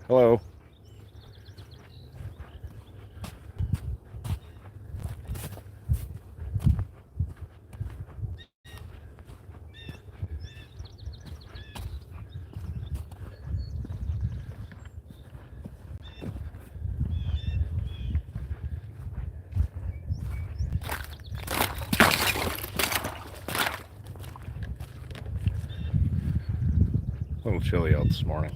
Hello. A little chilly out this morning.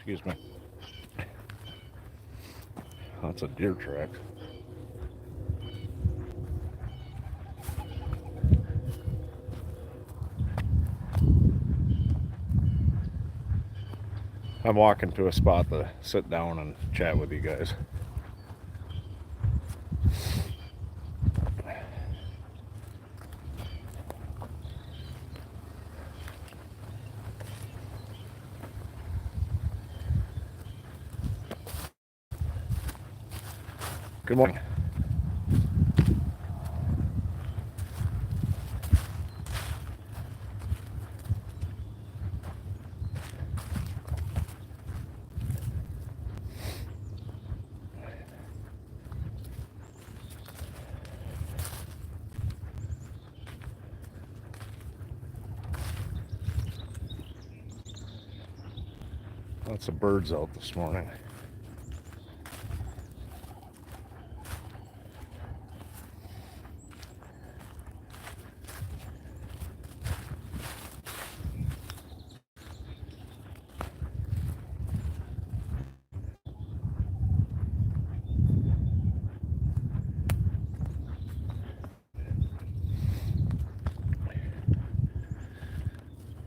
Excuse me. That's a deer track. I'm walking to a spot to sit down and chat with you guys. Good morning. Lots of birds out this morning.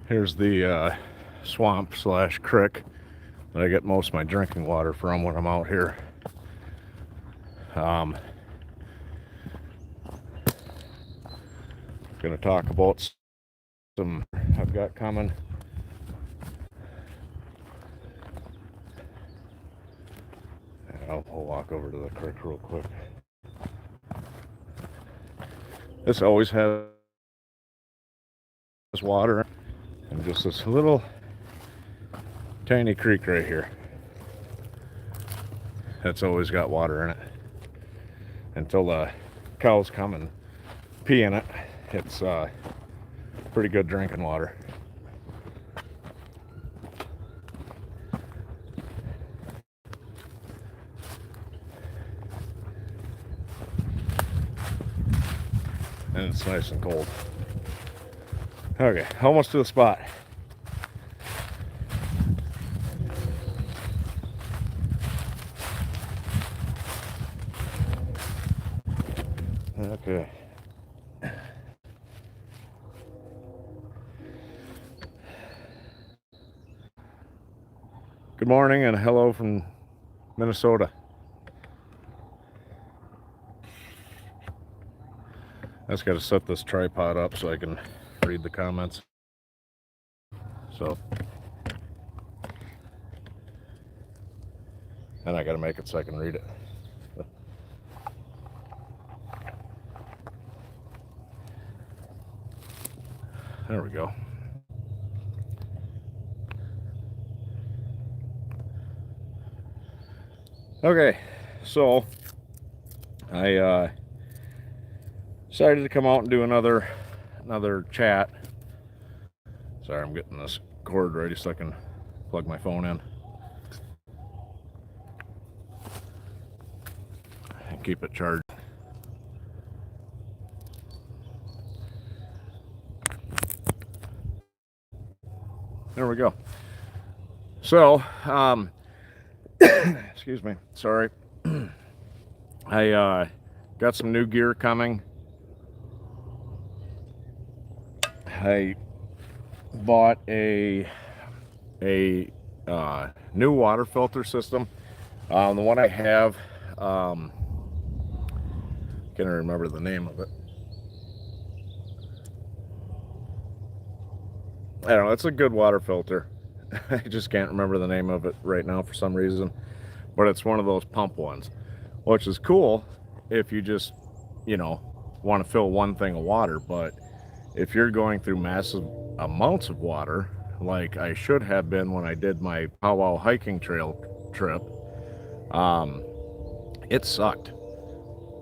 Here's the swamp / creek that I get most of my drinking water from when I'm out here. Going to talk about some I've got coming. I'll walk over to the creek real quick. This always has water, and just this little tiny creek right here. That's always got water in it. Until the cows come and pee in it, it's pretty good drinking water. And it's nice and cold. Okay, almost to the spot. Okay. Good morning and hello from Minnesota. I just got to set this tripod up so I can read the comments. So, and I got to make it so I can read it. There we go. Okay, so I decided to come out and do another chat. Sorry, I'm getting this cord ready so I can plug my phone in and keep it charged. There we go. So, excuse me, sorry. I got some new gear coming. I bought a new water filter system. The one I have, can't remember the name of it. I don't know. It's a good water filter. I just can't remember the name of it right now for some reason. But it's one of those pump ones, which is cool if you just, you know, want to fill one thing of water. But if you're going through massive amounts of water, like I should have been when I did my powwow hiking trail trip, it sucked.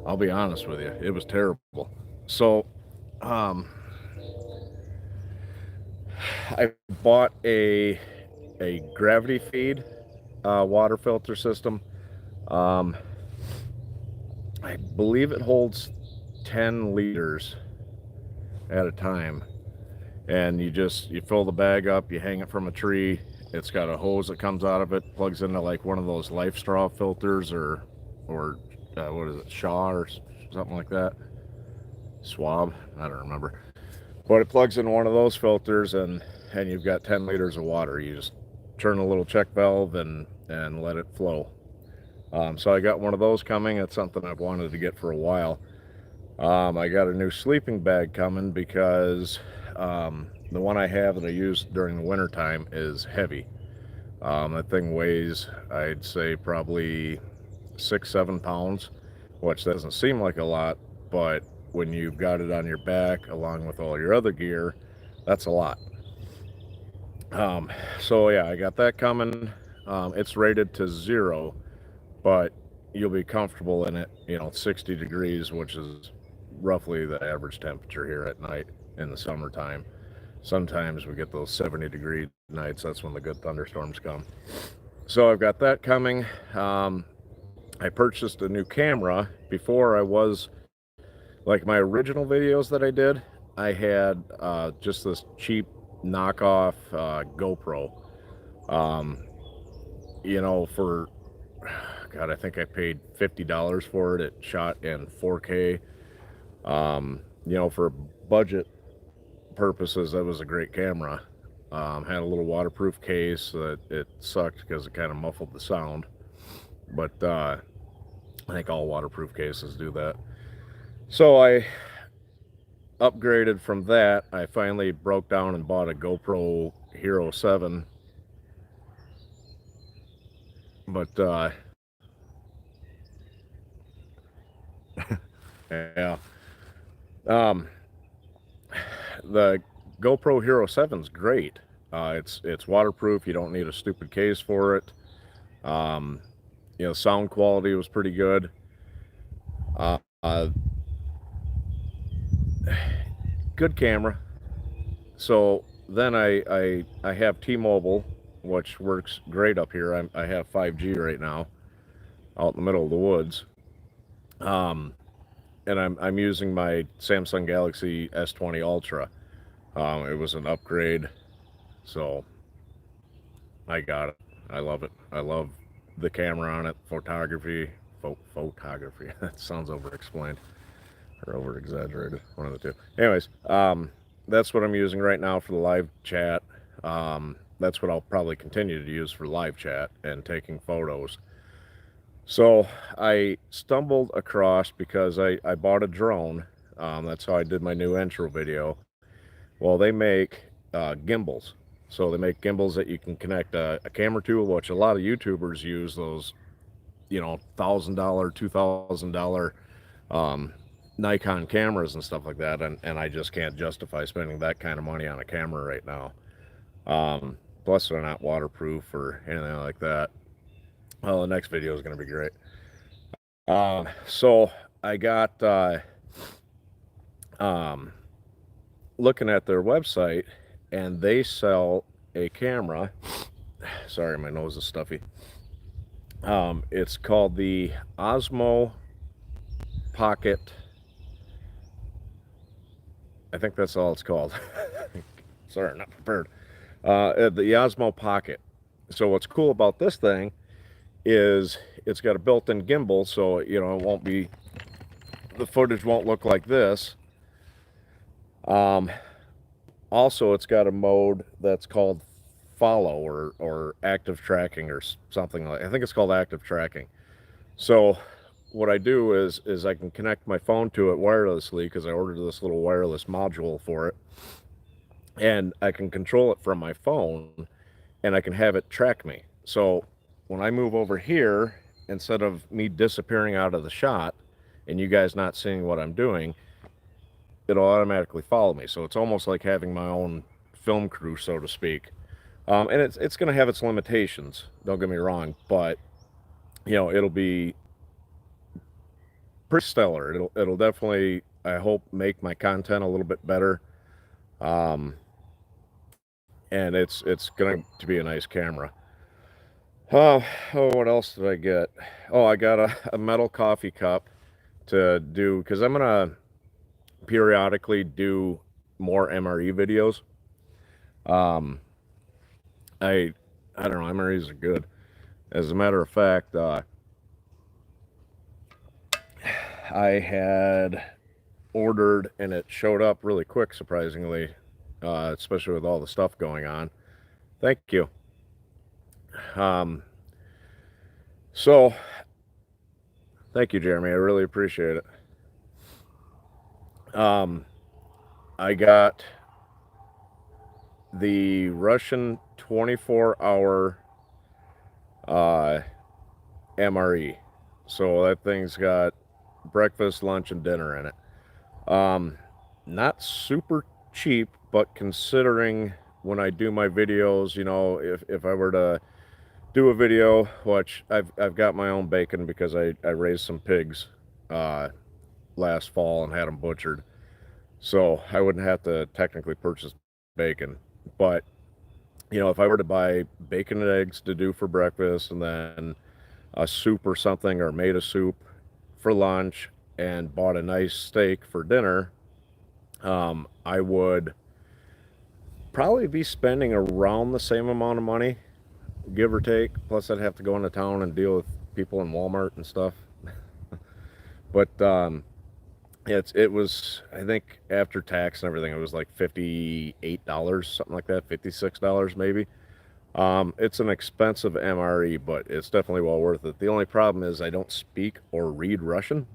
I'll be honest with you. It was terrible. So, I bought a gravity feed water filter system. Um, I believe it holds 10 liters at a time, and you fill the bag up, you hang it from a tree. It's got a hose that comes out of it, plugs into like one of those Life Straw filters or what is it, Shaw or something like that, Swab, I don't remember. But it plugs in one of those filters, and you've got 10 liters of water. You just turn a little check valve and let it flow. So I got one of those coming. It's something I've wanted to get for a while. I got a new sleeping bag coming because the one I have that I use during the winter time is heavy. That thing weighs, I'd say, probably 6-7 pounds, which doesn't seem like a lot, but when you've got it on your back along with all your other gear, that's a lot. So yeah, I got that coming. It's rated to 0, but you'll be comfortable in it, 60 degrees, which is roughly the average temperature here at night in the summertime. Sometimes we get those 70-degree nights. That's when the good thunderstorms come. So I've got that coming. I purchased a new camera. Before, I was, like my original videos that I did, I had just this cheap knockoff GoPro. For, God, I think I paid $50 for it. It shot in 4K. For budget purposes, that was a great camera. Had a little waterproof case. It sucked because it kind of muffled the sound, but I think all waterproof cases do that. So I upgraded from that. I finally broke down and bought a GoPro Hero 7, but yeah, the GoPro Hero 7 is great. It's waterproof. You don't need a stupid case for it. Sound quality was pretty good. Good camera. So then I have T-Mobile, which works great up here. I have 5G right now, out in the middle of the woods. And I'm using my Samsung Galaxy S20 Ultra. It was an upgrade, so I got it. I love it. I love the camera on it. Photography. That sounds over-explained or over-exaggerated. One of the two. Anyways, that's what I'm using right now for the live chat. That's what I'll probably continue to use for live chat and taking photos. So I stumbled across, because I bought a drone. That's how I did my new intro video. Well, they make gimbals. So they make gimbals that you can connect a camera to, which a lot of YouTubers use those, $1,000, $2,000 Nikon cameras and stuff like that. And I just can't justify spending that kind of money on a camera right now. Plus they're not waterproof or anything like that. Well, the next video is going to be great. So I got looking at their website, and they sell a camera. Sorry, my nose is stuffy. It's called the Osmo Pocket. I think that's all it's called. Sorry, not prepared. The Osmo Pocket. So what's cool about this thing is it's got a built-in gimbal, so it won't be, the footage won't look like this. Also, it's got a mode that's called follow or active tracking or something like. I think it's called active tracking. So what I do is I can connect my phone to it wirelessly because I ordered this little wireless module for it, and I can control it from my phone, and I can have it track me. So when I move over here, instead of me disappearing out of the shot and you guys not seeing what I'm doing, it'll automatically follow me. So it's almost like having my own film crew, so to speak. And it's going to have its limitations, don't get me wrong, but you know, it'll be pretty stellar. It'll definitely, I hope, make my content a little bit better. And it's going to be a nice camera. Oh, what else did I get? Oh, I got a metal coffee cup to do, because I'm going to periodically do more MRE videos. I don't know, MREs are good. As a matter of fact, I had ordered, and it showed up really quick, surprisingly, especially with all the stuff going on. Thank you. So thank you, Jeremy. I really appreciate it. I got the Russian 24-hour MRE. So that thing's got breakfast, lunch, and dinner in it. Not super cheap, but considering when I do my videos, you know, if I were to do a video, which I've got my own bacon because I raised some pigs last fall and had them butchered, so I wouldn't have to technically purchase bacon. But you know, if I were to buy bacon and eggs to do for breakfast, and then a soup or something, or made a soup for lunch, and bought a nice steak for dinner, I would probably be spending around the same amount of money, give or take. Plus I'd have to go into town and deal with people in Walmart and stuff. But it was, I think after tax and everything, it was like $58, something like that, $56 maybe. It's an expensive MRE, but it's definitely well worth it. The only problem is I don't speak or read Russian,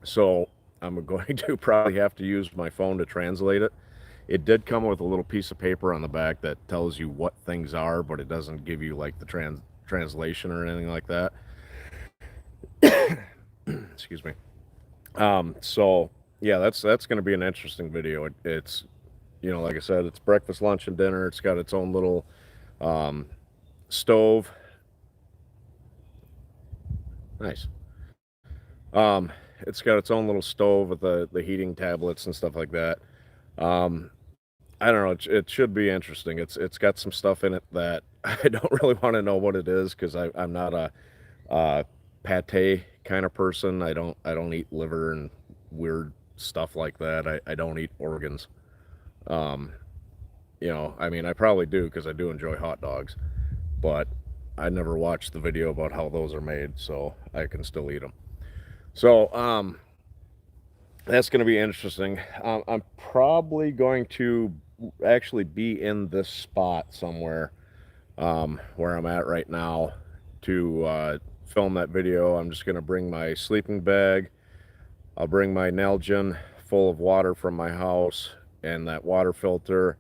so I'm going to probably have to use my phone to translate it. It did come with a little piece of paper on the back that tells you what things are, but it doesn't give you like the translation or anything like that. Excuse me. So yeah, that's going to be an interesting video. It's, you know, like I said, it's breakfast, lunch, and dinner. It's got its own little stove. Nice. It's got its own little stove with the heating tablets and stuff like that. I don't know. It should be interesting. It's got some stuff in it that I don't really want to know what it is, because I'm not a pate kind of person. I don't eat liver and weird stuff like that. I don't eat organs. You know, I mean, I probably do because I do enjoy hot dogs, but I never watched the video about how those are made, so I can still eat them. So that's going to be interesting. I'm probably going to actually be in this spot somewhere where I'm at right now to film that video. I'm just going to bring my sleeping bag. I'll bring my Nalgene full of water from my house, and that water filter,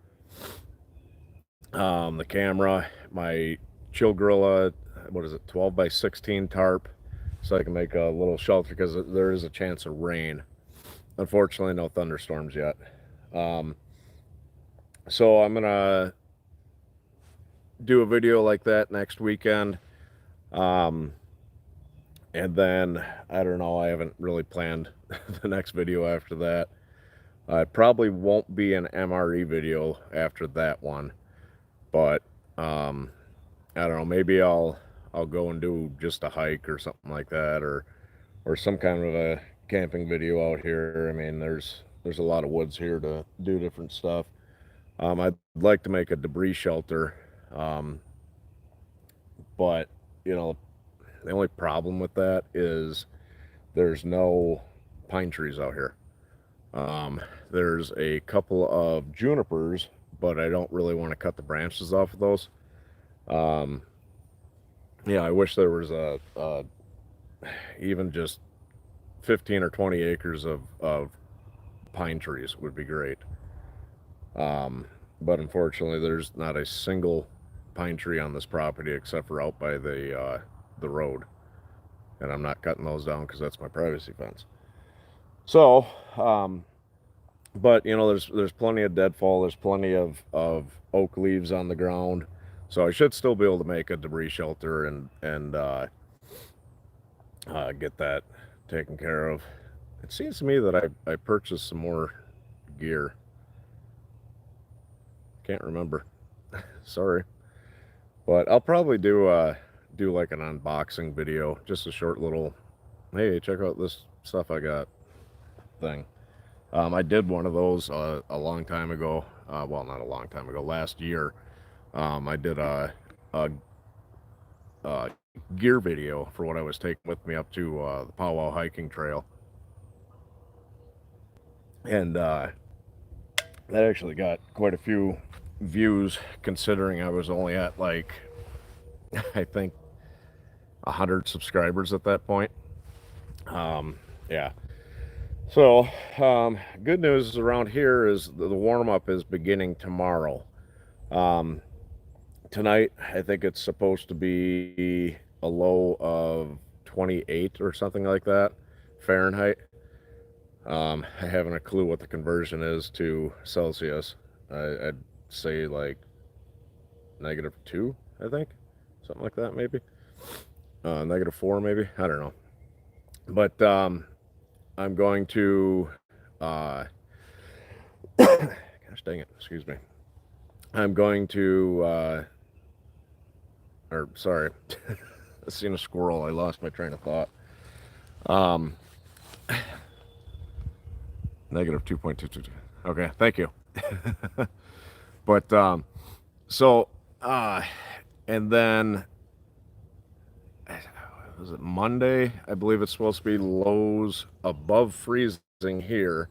the camera, my Chill Gorilla, what is it, 12 by 16 tarp, so I can make a little shelter, because there is a chance of rain. Unfortunately, no thunderstorms yet. So I'm gonna do a video like that next weekend. And then, I don't know, I haven't really planned the next video after that. It probably won't be an MRE video after that one, but I don't know, maybe I'll go and do just a hike or something like that, or some kind of a camping video out here. I mean, there's a lot of woods here to do different stuff. I'd like to make a debris shelter, but you know, the only problem with that is there's no pine trees out here. There's a couple of junipers, but I don't really want to cut the branches off of those. Yeah, I wish there was a even just 15 or 20 acres of pine trees would be great. But unfortunately, there's not a single pine tree on this property except for out by the road, and I'm not cutting those down because that's my privacy fence. So, but you know, there's plenty of deadfall. There's plenty of oak leaves on the ground, so I should still be able to make a debris shelter and get that taken care of. It seems to me that I purchased some more gear. Can't remember. Sorry, but I'll probably do like an unboxing video, just a short little, hey, check out this stuff I got thing. I did one of those a long time ago. Well, not a long time ago, last year. I did a gear video for what I was taking with me up to the Powwow hiking trail, and that actually got quite a few views, considering I was only at like I think 100 subscribers at that point. Yeah. So, good news around here is the warm-up is beginning tomorrow. Tonight, I think it's supposed to be a low of 28 or something like that, Fahrenheit. I haven't a clue what the conversion is to Celsius. I'd say like -2, I think. Something like that, maybe. -4, maybe. I don't know. But, I'm going to, gosh dang it, excuse me. I'm going to, or sorry, I seen a squirrel. I lost my train of thought. -2.222. Okay, thank you. But, so, and then, was it Monday? I believe it's supposed to be lows above freezing here.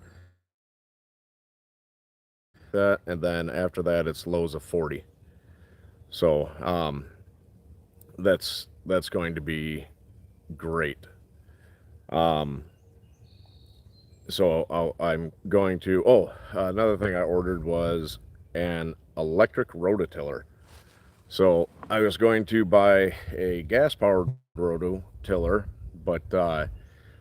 That, and then after that, it's lows of 40. So, that's going to be great. So I'm going to, another thing I ordered was an electric rototiller. So I was going to buy a gas-powered rototiller, but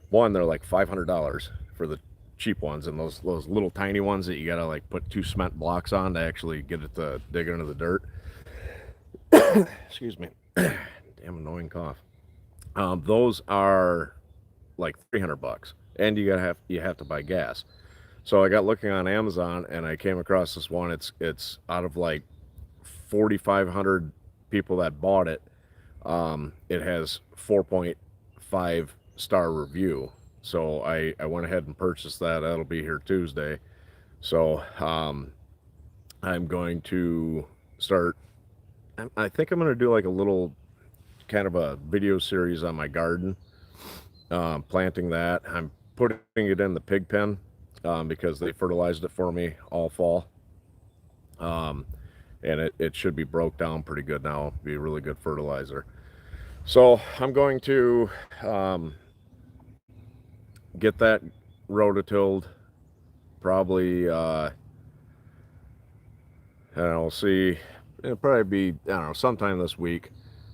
one, they're like $500 for the cheap ones, and those little tiny ones that you gotta like put 2 cement blocks on to actually get it to dig into the dirt. Excuse me. Damn annoying cough. Those are like $300, and you have to buy gas. So I got looking on Amazon, and I came across this one. It's out of like 4,500 people that bought it. It has 4.5 star review. So I went ahead and purchased that. That'll be here Tuesday. So I'm going to start, I think I'm going to do like a little kind of a video series on my garden, planting that. I'm putting it in the pig pen because they fertilized it for me all fall. And it should be broke down pretty good now. Be a really good fertilizer. So I'm going to get that rototilled probably, I don't know, see, it'll probably be, I don't know, sometime this week.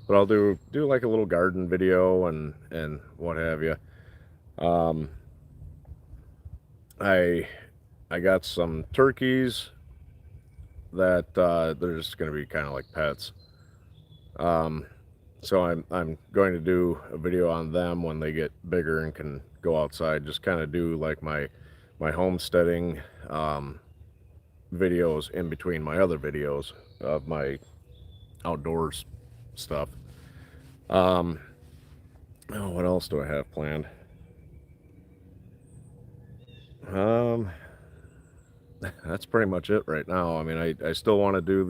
But I'll do like a little garden video and what have you. I got some turkeys that they're just going to be kind of like pets. So I'm going to do a video on them when they get bigger and can go outside. Just kind of do like my homesteading videos in between my other videos of my outdoors stuff. Oh, what else do I have planned? That's pretty much it right now. I mean, I still want to do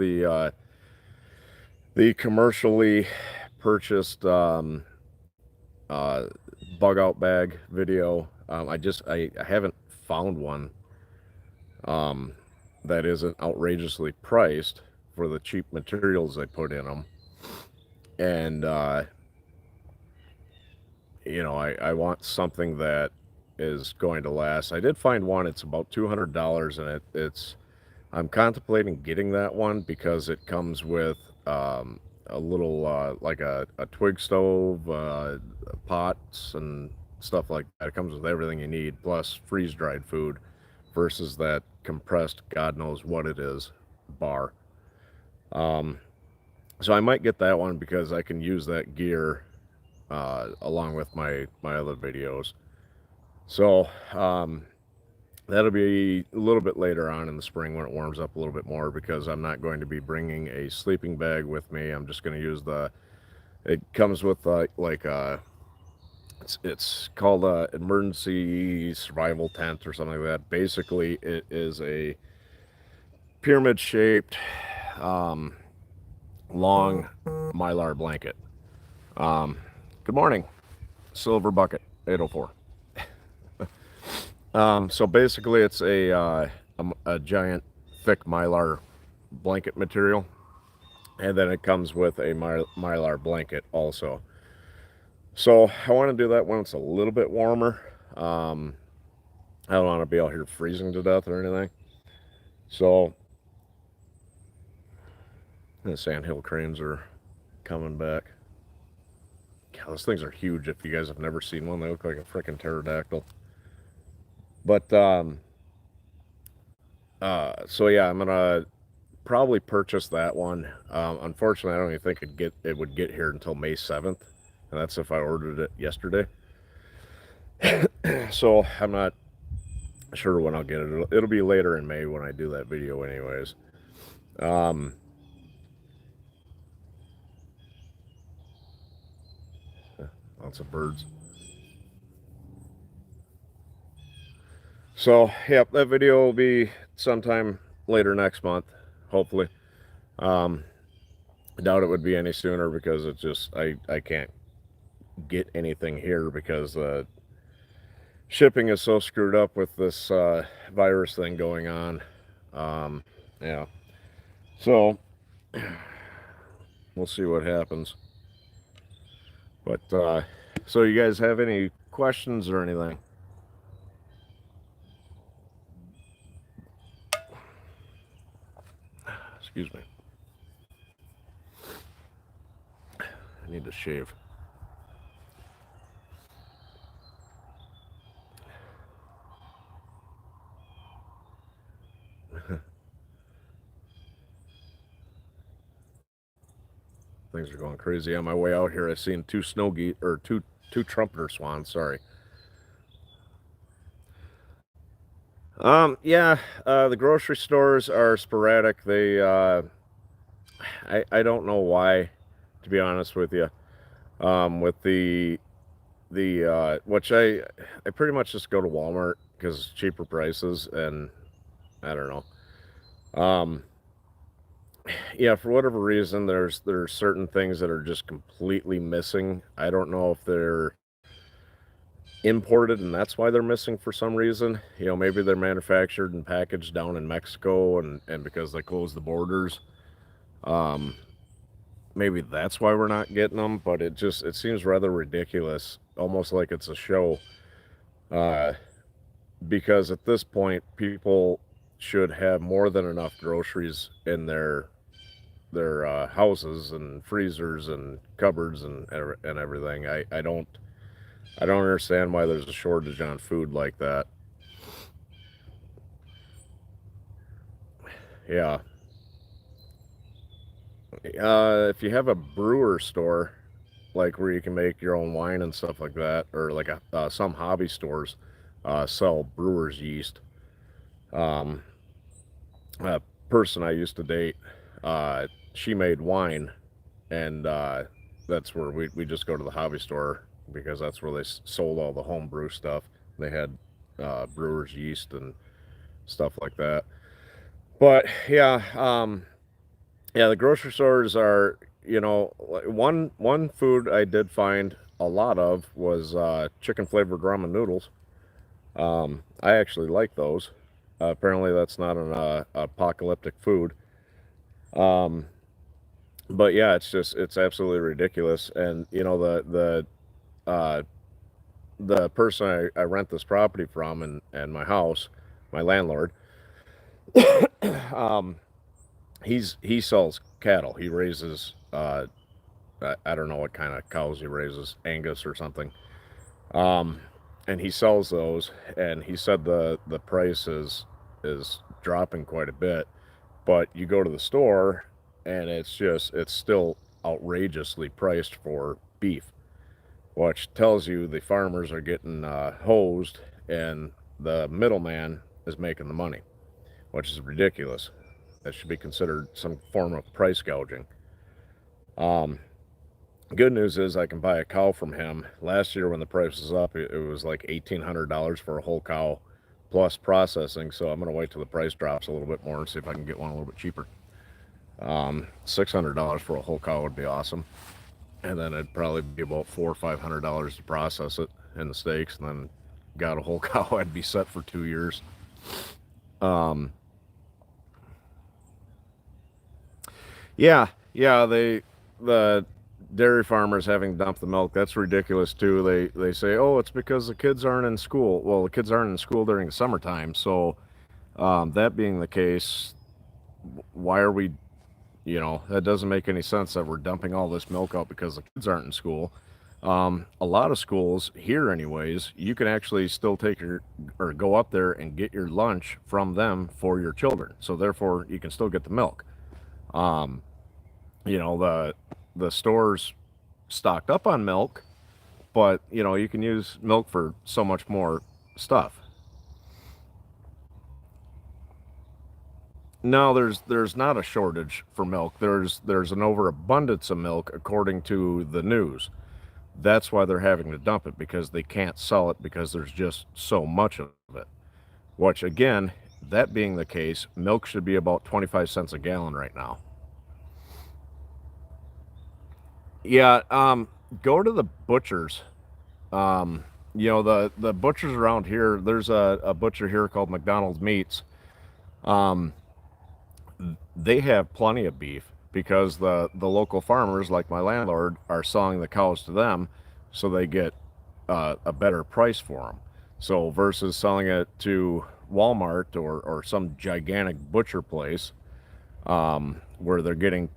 the commercially purchased bug out bag video. I haven't found one that isn't outrageously priced for the cheap materials they put in them. And you know, I want something that is going to last. I did find one. It's about $200, and it's I'm contemplating getting that one because it comes with a little like a twig stove, pots and stuff like that. It comes with everything you need, plus freeze dried food, versus that compressed, God knows what it is, bar. Um, so I might get that one because I can use that gear along with my other videos. So that'll be a little bit later on in the spring when it warms up a little bit more, because I'm not going to be bringing a sleeping bag with me. I'm just going to use it comes with it's called a emergency survival tent or something like that. Basically, it is a pyramid shaped long mylar blanket. Good morning, Silver Bucket 804. So basically, it's a giant thick mylar blanket material, and then it comes with a mylar blanket also. So I want to do that when it's a little bit warmer. I don't want to be out here freezing to death or anything. So the sandhill cranes are coming back. God, those things are huge. If you guys have never seen one, they look like a freaking pterodactyl. But so yeah, I'm gonna probably purchase that one. Unfortunately, I don't even think it would get here until May 7th, and that's if I ordered it yesterday. So I'm not sure when I'll get it. It'll be later in May when I do that video, anyways. Lots of birds. So, yep, that video will be sometime later next month, hopefully. I doubt it would be any sooner because it's just, I can't get anything here because shipping is so screwed up with this virus thing going on. Yeah. So, we'll see what happens. But, so you guys have any questions or anything? Excuse me. I need to shave. Things are going crazy. On my way out here, I seen two trumpeter swans. Sorry. Yeah, the grocery stores are sporadic. They, I don't know why, to be honest with you. With which I pretty much just go to Walmart because cheaper prices, and I don't know. Yeah, for whatever reason, there's certain things that are just completely missing. I don't know if they're imported and that's why they're missing for some reason. You know, maybe they're manufactured and packaged down in Mexico, and because they closed the borders, maybe that's why we're not getting them. But it seems rather ridiculous, almost like it's a show, because at this point people should have more than enough groceries in their houses and freezers and cupboards and everything. I don't understand why there's a shortage on food like that. Yeah. If you have a brewer store, like where you can make your own wine and stuff like that, or like some hobby stores sell brewer's yeast. A person I used to date, she made wine, and that's where we just go to the hobby store because that's where they sold all the home brew stuff. They had brewer's yeast and stuff like that. But yeah, yeah, the grocery stores are, you know, one food I did find a lot of was chicken flavored ramen noodles. I actually like those. Apparently, that's not an apocalyptic food. Um, but yeah, it's absolutely ridiculous. And uh, the person I rent this property from and my house, my landlord, um, he sells cattle. He raises I don't know what kind of cows he raises, Angus or something. Um, and he sells those, and he said the price is dropping quite a bit. But you go to the store, and it's still outrageously priced for beef, which tells you the farmers are getting hosed, and the middleman is making the money, which is ridiculous. That should be considered some form of price gouging. Um, Good news is I can buy a cow from him. Last year when the price was up, it was like $1,800 for a whole cow plus processing. So I'm going to wait till the price drops a little bit more and see if I can get one a little bit cheaper. $600 for a whole cow would be awesome. And then it'd probably be about $400 or $500 to process it in the steaks. And then got a whole cow, I'd be set for 2 years. Um, yeah, the dairy farmers having dumped the milk, that's ridiculous too. They say, oh, it's because the kids aren't in school. Well, the kids aren't in school during the summertime. So that being the case, why are we, that doesn't make any sense that we're dumping all this milk out because the kids aren't in school. A lot of schools here anyways, you can actually still take or go up there and get your lunch from them for your children, so therefore you can still get the milk. um, the stores stocked up on milk, but you can use milk for so much more stuff. No, there's not a shortage for milk. There's an overabundance of milk according to the news. That's why they're having to dump it, because they can't sell it because there's just so much of it. Which again, that being the case, milk should be about 25 cents a gallon right now. Yeah, go to the butchers. Um, the butchers around here. There's a butcher here called McDonald's Meats. Um, they have plenty of beef because the local farmers, like my landlord, are selling the cows to them, so they get a better price for them. So versus selling it to Walmart or some gigantic butcher place, where they're getting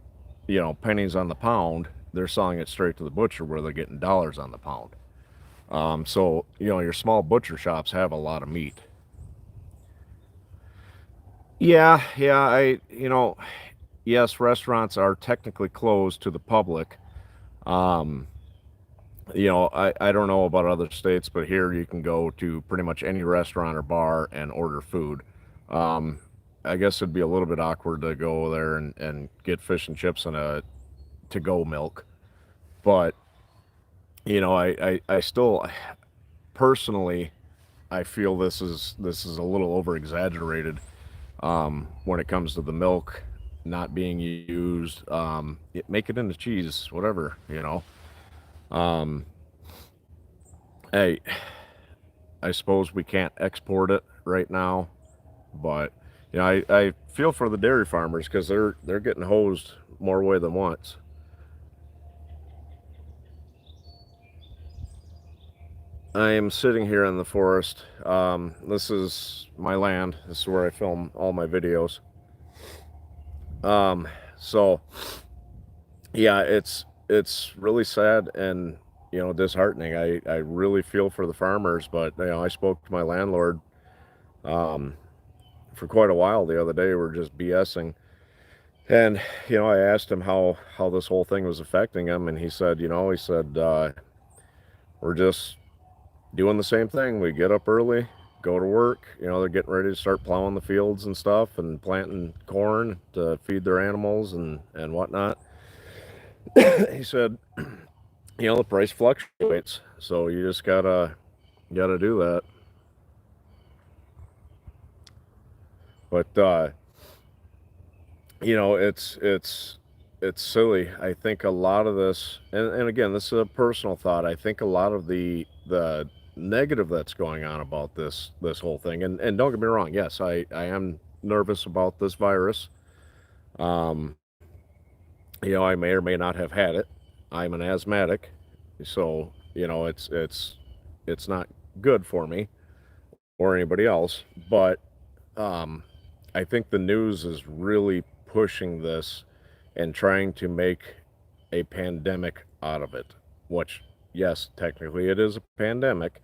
pennies on the pound, they're selling it straight to the butcher where they're getting dollars on the pound. So your small butcher shops have a lot of meat. Yeah, yes, restaurants are technically closed to the public. Um, I don't know about other states, but here you can go to pretty much any restaurant or bar and order food. Um, I guess it'd be a little bit awkward to go there and get fish and chips and a to go milk. But, I still personally, I feel this is a little over exaggerated when it comes to the milk not being used. Make it into cheese, whatever. Um, I I suppose we can't export it right now, but I feel for the dairy farmers because they're getting hosed more way than once. I am sitting here in the forest. This is my land. This is where I film all my videos. So yeah, it's really sad and disheartening. I really feel for the farmers, but I spoke to my landlord um, for quite a while the other day. We were just BSing, and I asked him how this whole thing was affecting him, and he said we're just doing the same thing. We get up early, go to work. They're getting ready to start plowing the fields and stuff and planting corn to feed their animals and whatnot. He said, the price fluctuates, so you just gotta do that. But it's silly. I think a lot of this, and again, this is a personal thought. I think a lot of the negative that's going on about this whole thing. And don't get me wrong, yes, I am nervous about this virus. Um, I may or may not have had it. I'm an asthmatic, so it's not good for me or anybody else. But um, I think the news is really pushing this and trying to make a pandemic out of it. Which, yes, technically it is a pandemic,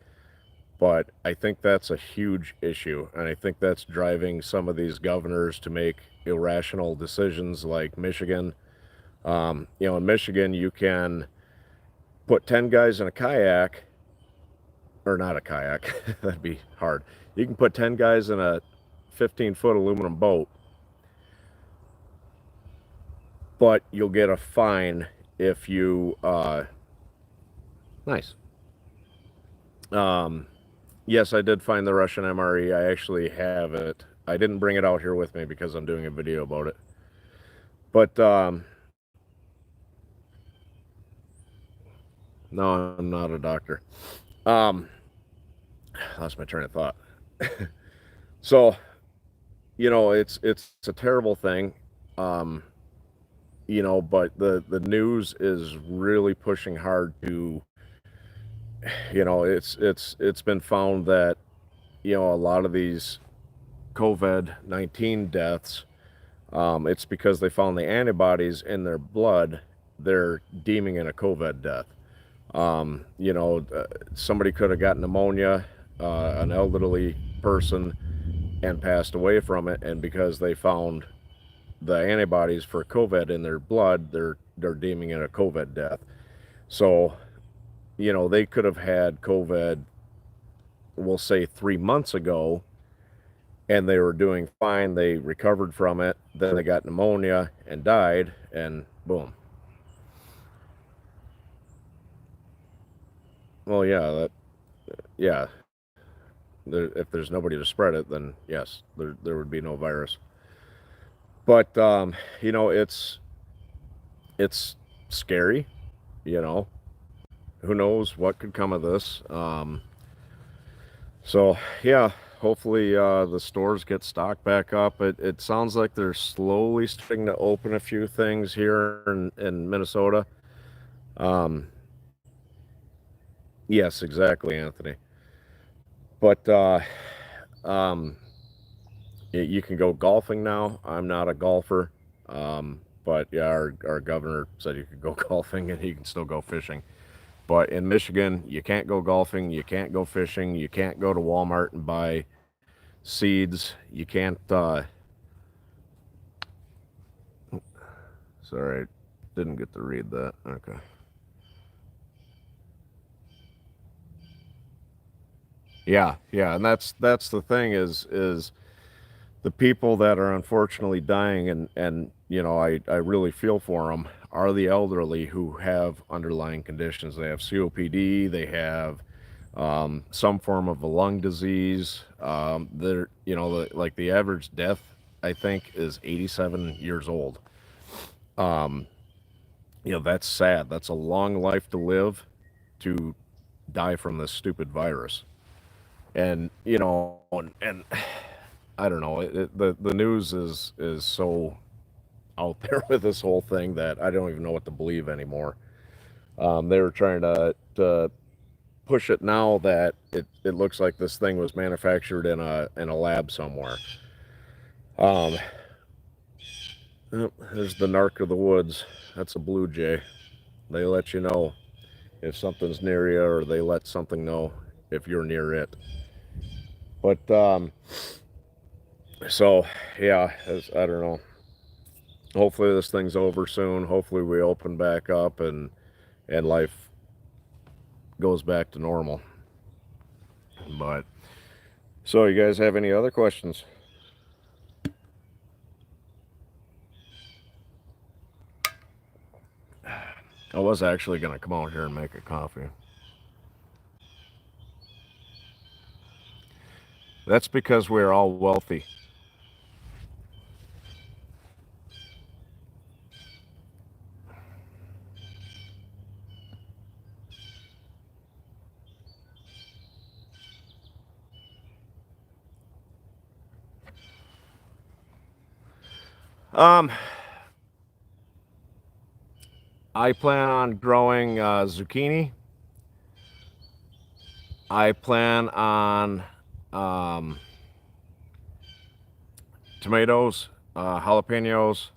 but I think that's a huge issue, and I think that's driving some of these governors to make irrational decisions, like Michigan. In Michigan, you can put 10 guys in a kayak, or not a kayak, that'd be hard. You can put 10 guys in a 15-foot aluminum boat, but you'll get a fine if you, nice. Yes, I did find the Russian MRE. I actually have it. I didn't bring it out here with me because I'm doing a video about it. But, no, I'm not a doctor. Lost my train of thought. So, it's a terrible thing. But the news is really pushing hard to, it's been found that, a lot of these COVID-19 deaths, it's because they found the antibodies in their blood. They're deeming it a COVID death. Somebody could have gotten pneumonia, an elderly person, and passed away from it, and because they found the antibodies for COVID in their blood, they're deeming it a COVID death. So, they could have had COVID, we'll say 3 months ago, and they were doing fine. They recovered from it. Then they got pneumonia and died, and boom. Well, yeah. If there's nobody to spread it, then yes, there would be no virus. But it's scary. Who knows what could come of this. So yeah, hopefully the stores get stocked back up. It sounds like they're slowly starting to open a few things here in Minnesota. Yes, exactly, Anthony. But you can go golfing now. I'm not a golfer. But yeah, our governor said you could go golfing and he can still go fishing. But in Michigan, you can't go golfing, you can't go fishing, you can't go to Walmart and buy seeds. You can't, sorry, I didn't get to read that. Okay. Yeah, and that's the thing is the people that are unfortunately dying, and I really feel for them, are the elderly who have underlying conditions. They have COPD, they have some form of a lung disease. They're, like the average death, I think, is 87 years old. That's sad. That's a long life to live, to die from this stupid virus. And, and I don't know, the news is so out there with this whole thing that I don't even know what to believe anymore. They were trying to push it now that it looks like this thing was manufactured in a lab somewhere. There's the narc of the woods. That's a blue jay. They let you know if something's near you, or they let something know if you're near it. But so yeah, I don't know. Hopefully this thing's over soon. Hopefully we open back up and life goes back to normal. But so you guys have any other questions? I was actually going to come out here and make a coffee. That's because we're all wealthy. Um, I plan on growing zucchini. I plan on um, tomatoes, jalapenos,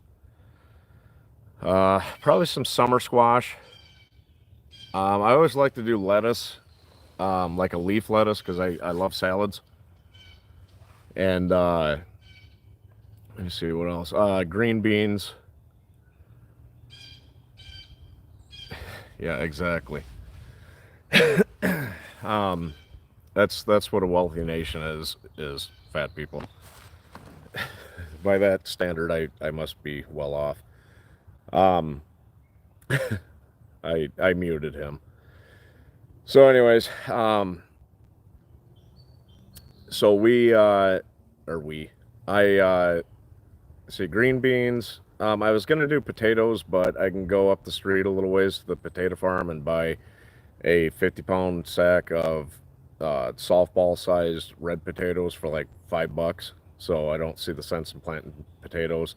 probably some summer squash. I always like to do lettuce, like a leaf lettuce, because I love salads. And let me see what else. Green beans. Yeah, exactly. um, that's what a wealthy nation is fat people. By that standard, I must be well off. Um, I muted him. So, anyways, so I see green beans. I was gonna do potatoes, but I can go up the street a little ways to the potato farm and buy a 50-pound sack of softball-sized red potatoes for like $5. So I don't see the sense in planting potatoes.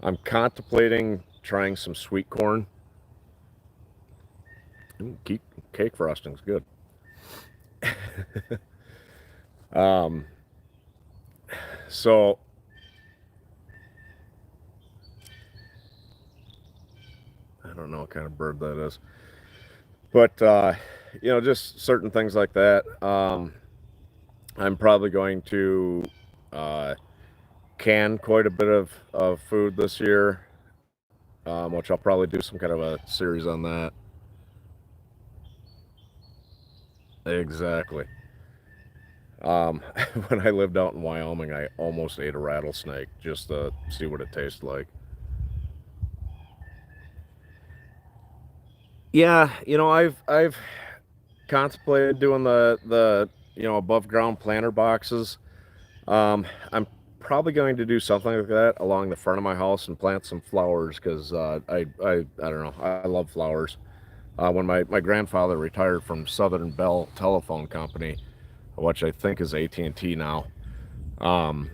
I'm contemplating trying some sweet corn. Cake frosting's good. Um, so I don't know what kind of bird that is, but just certain things like that. I'm probably going to uh, can quite a bit of food this year, which I'll probably do some kind of a series on that. Exactly. Um, when I lived out in Wyoming, I almost ate a rattlesnake just to see what it tastes like. Yeah, I've contemplated doing the above ground planter boxes. I'm probably going to do something like that along the front of my house and plant some flowers because I don't know, I love flowers. When my grandfather retired from Southern Bell Telephone Company, which I think is AT&T now, um,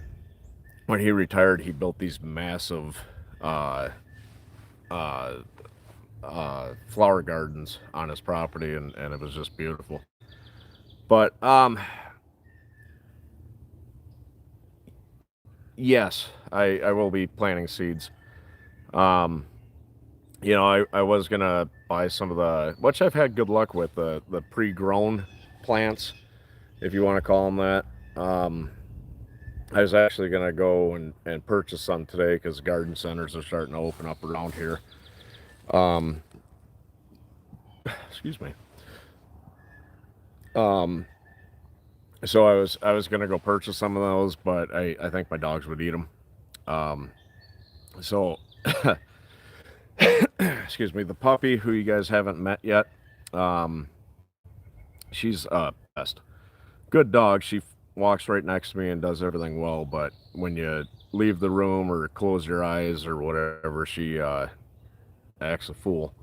when he retired, he built these massive uh, uh, flower gardens on his property, and it was just beautiful. But yes, I will be planting seeds. Um, I was gonna buy some of the, which I've had good luck with, the pre-grown plants, if you want to call them that. I was actually gonna go and purchase some today because garden centers are starting to open up around here. Um, excuse me. Um, so I was gonna go purchase some of those, but I think my dogs would eat them. Um, so excuse me, the puppy who you guys haven't met yet. Um, she's best. Good dog. She walks right next to me and does everything well. But when you leave the room or close your eyes or whatever, she acts a fool.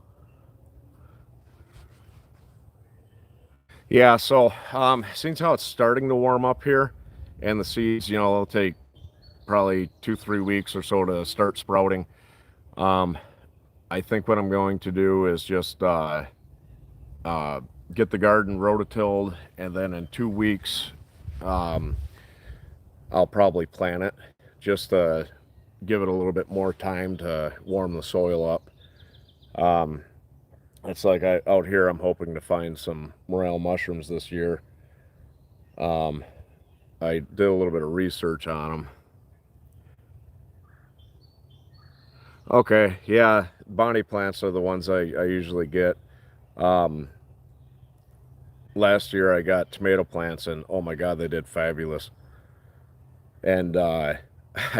Yeah. So seeing how it's starting to warm up here, and the seeds, they'll take probably 2-3 weeks or so to start sprouting. Um, I think what I'm going to do is just uh, get the garden rototilled, and then in 2 weeks, um, I'll probably plant it just to give it a little bit more time to warm the soil up. Um, it's like out here, I'm hoping to find some morel mushrooms this year. Um, I did a little bit of research on them. Okay, yeah, Bonnie plants are the ones I usually get. Um, Last year I got tomato plants, and oh my god, they did fabulous. And I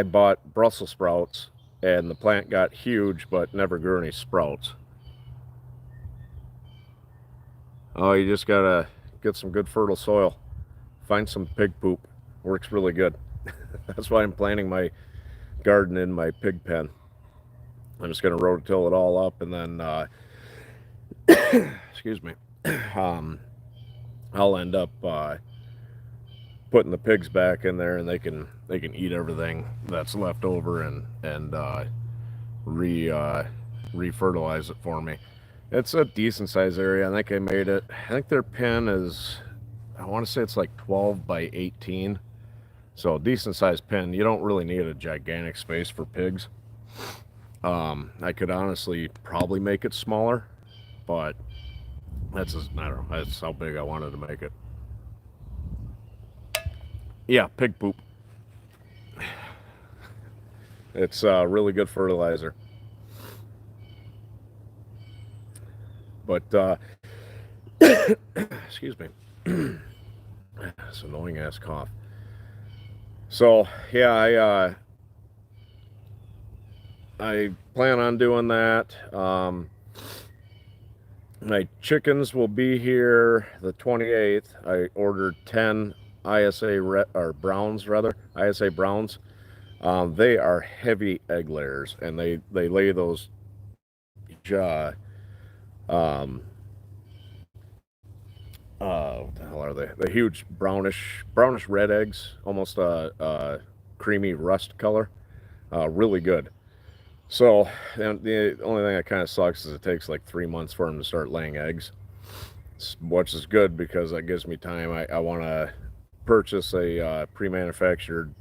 bought Brussels sprouts, and the plant got huge but never grew any sprouts. Oh, you just gotta get some good fertile soil. Find some pig poop. Works really good. That's why I'm planting my garden in my pig pen. I'm just gonna rototill it all up, and then excuse me, um, I'll end up putting the pigs back in there, and they can eat everything that's left over, and re-fertilize it for me. It's a decent size area. I think I made it. I think their pen is, I want to say it's like 12 by 18. So decent sized pen. You don't really need a gigantic space for pigs. I could honestly probably make it smaller, but I don't know. That's how big I wanted to make it. Yeah, pig poop. It's really good fertilizer. But excuse me. It's an annoying ass cough. So yeah, I plan on doing that. My chickens will be here the 28th. I ordered 10 browns rather, ISA browns. They are heavy egg layers, and they lay those what the hell are they? The huge brownish red eggs, almost a creamy rust color. Really good. So the only thing that kind of sucks is it takes like 3 months for them to start laying eggs, which is good because that gives me time. I want to purchase a pre-manufactured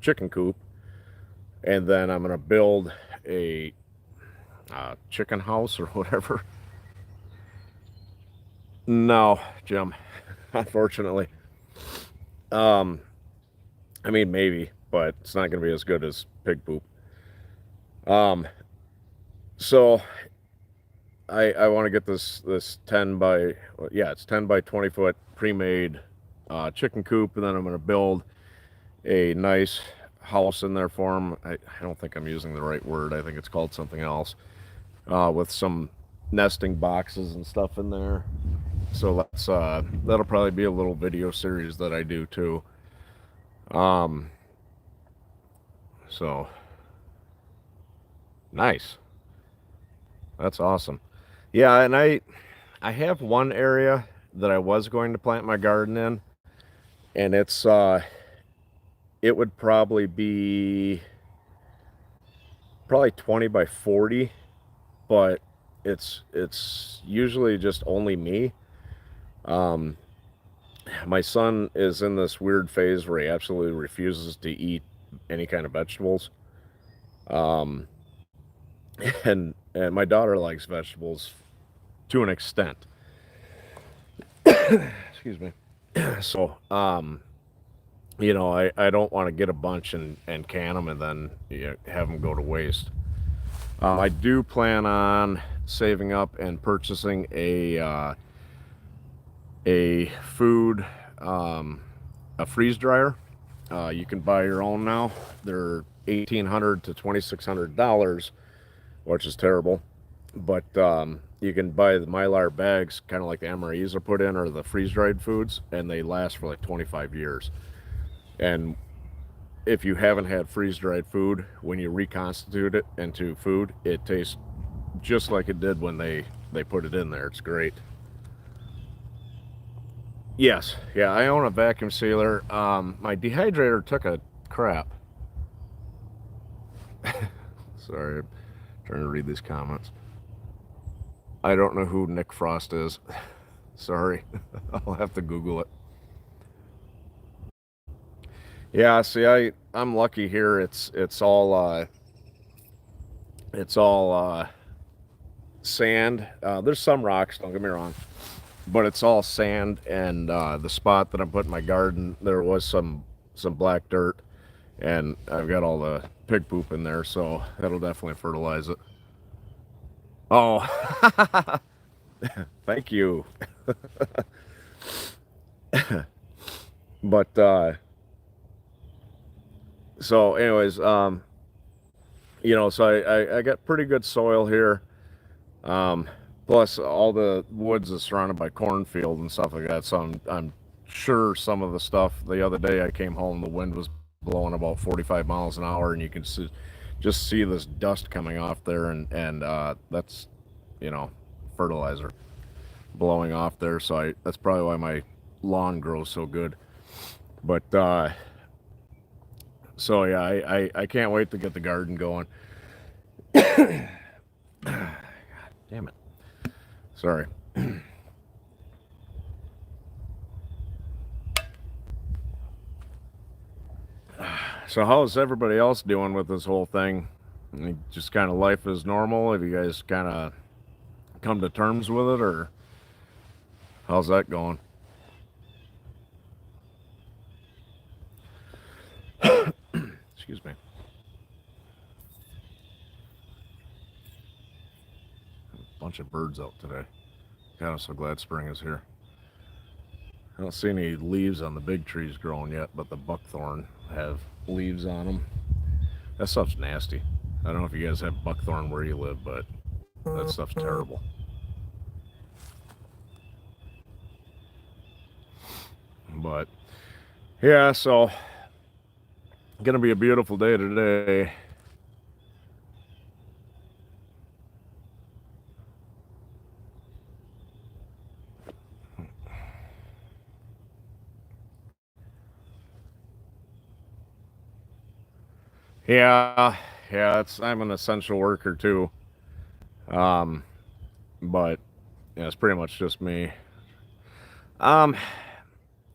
chicken coop, and then I'm going to build a chicken house or whatever. No, Jim, unfortunately. I mean, maybe, but it's not going to be as good as pig poop. So I want to get this 10 by, yeah, it's 10 by 20 foot pre-made chicken coop, and then I'm going to build a nice house in there for them. I don't think I'm using the right word. I think it's called something else, with some nesting boxes and stuff in there. So that'll probably be a little video series that I do too. So nice. That's awesome. Yeah, and I have one area that I was going to plant my garden in, and it would probably be 20 by 40, but it's usually just only me. My son is in this weird phase where he absolutely refuses to eat any kind of vegetables. And my daughter likes vegetables to an extent. Excuse me. So, I don't want to get a bunch and can them and then have them go to waste. I do plan on saving up and purchasing a freeze dryer. You can buy your own now. They're $1,800 to $2,600, which is terrible. But you can buy the Mylar bags, kind of like the MREs are put in, or the freeze-dried foods, and they last for like 25 years. And if you haven't had freeze-dried food, when you reconstitute it into food, it tastes just like it did when they put it in there. It's great. Yes, yeah, I own a vacuum sealer. My dehydrator took a crap. Sorry, I'm trying to read these comments. I don't know who Nick Frost is. Sorry, I'll have to Google it. Yeah, see, I'm lucky here. It's all sand. There's some rocks, don't get me wrong, but it's all sand. And the spot that I'm putting my garden, there was some black dirt, and I've got all the pig poop in there, so that'll definitely fertilize it. Oh, thank you. But so anyways, so I got pretty good soil here. Plus all the woods is surrounded by cornfield and stuff like that, so I'm sure some of the stuff, the other day I came home, the wind was blowing about 45 miles an hour, and you can just see this dust coming off there, and that's fertilizer blowing off there. So that's probably why my lawn grows so good. But So yeah, I can't wait to get the garden going. Damn it. Sorry. So how's everybody else doing with this whole thing? Just kind of life as normal? Have you guys kind of come to terms with it, or how's that going? Excuse me. A bunch of birds out today. God, I'm so glad spring is here. I don't see any leaves on the big trees growing yet, but the buckthorn have leaves on them. That stuff's nasty. I don't know if you guys have buckthorn where you live, but that stuff's terrible. But yeah, so gonna be a beautiful day today. Yeah, yeah, I'm an essential worker too. Um, but yeah, it's pretty much just me. Um,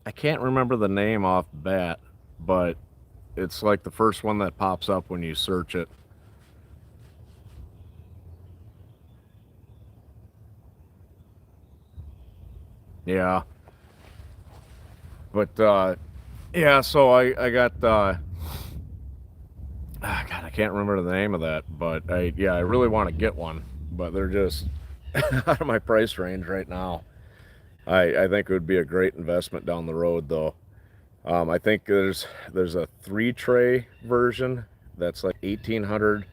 I can't remember the name off the bat, but it's like the first one that pops up when you search it. Yeah, but yeah, so I got God, I can't remember the name of that, but I really want to get one, but they're just out of my price range right now. I think it would be a great investment down the road, though. I think there's a 3 tray version that's like 1,800,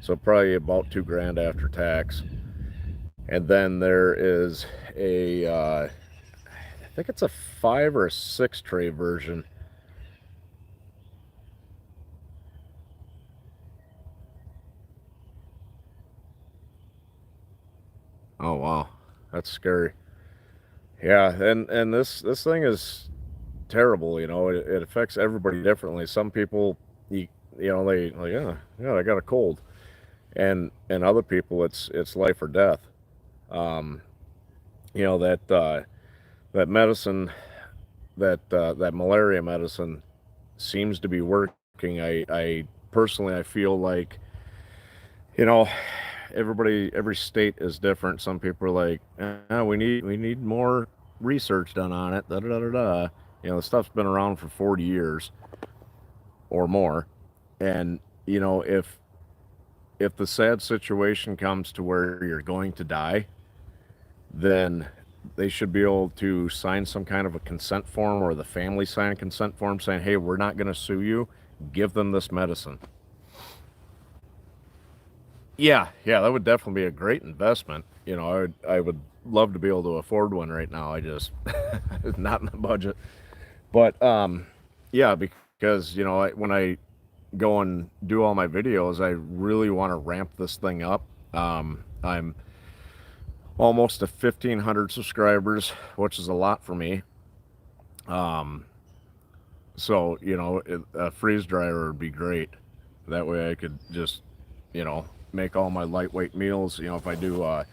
so probably about 2 grand after tax. And then there is I think it's a 5 or 6 tray version. Oh wow, that's scary. Yeah, and this thing is terrible. It affects everybody differently. Some people, they like, yeah, I got a cold, and other people, it's life or death. Um, that medicine, that malaria medicine, seems to be working. I personally, I feel like, you know, every state is different. Some people are like, we need more research done on it. Da da da da da. The stuff's been around for 40 years or more, and if the sad situation comes to where you're going to die, then they should be able to sign some kind of a consent form, or the family sign a consent form saying, hey, we're not going to sue you. Give them this medicine. Yeah, that would definitely be a great investment. I would love to be able to afford one right now. I just not in the budget. But yeah, because when I go and do all my videos, I really want to ramp this thing up. I'm almost to 1,500 subscribers, which is a lot for me. Um, so a freeze dryer would be great. That way I could just make all my lightweight meals. If I do a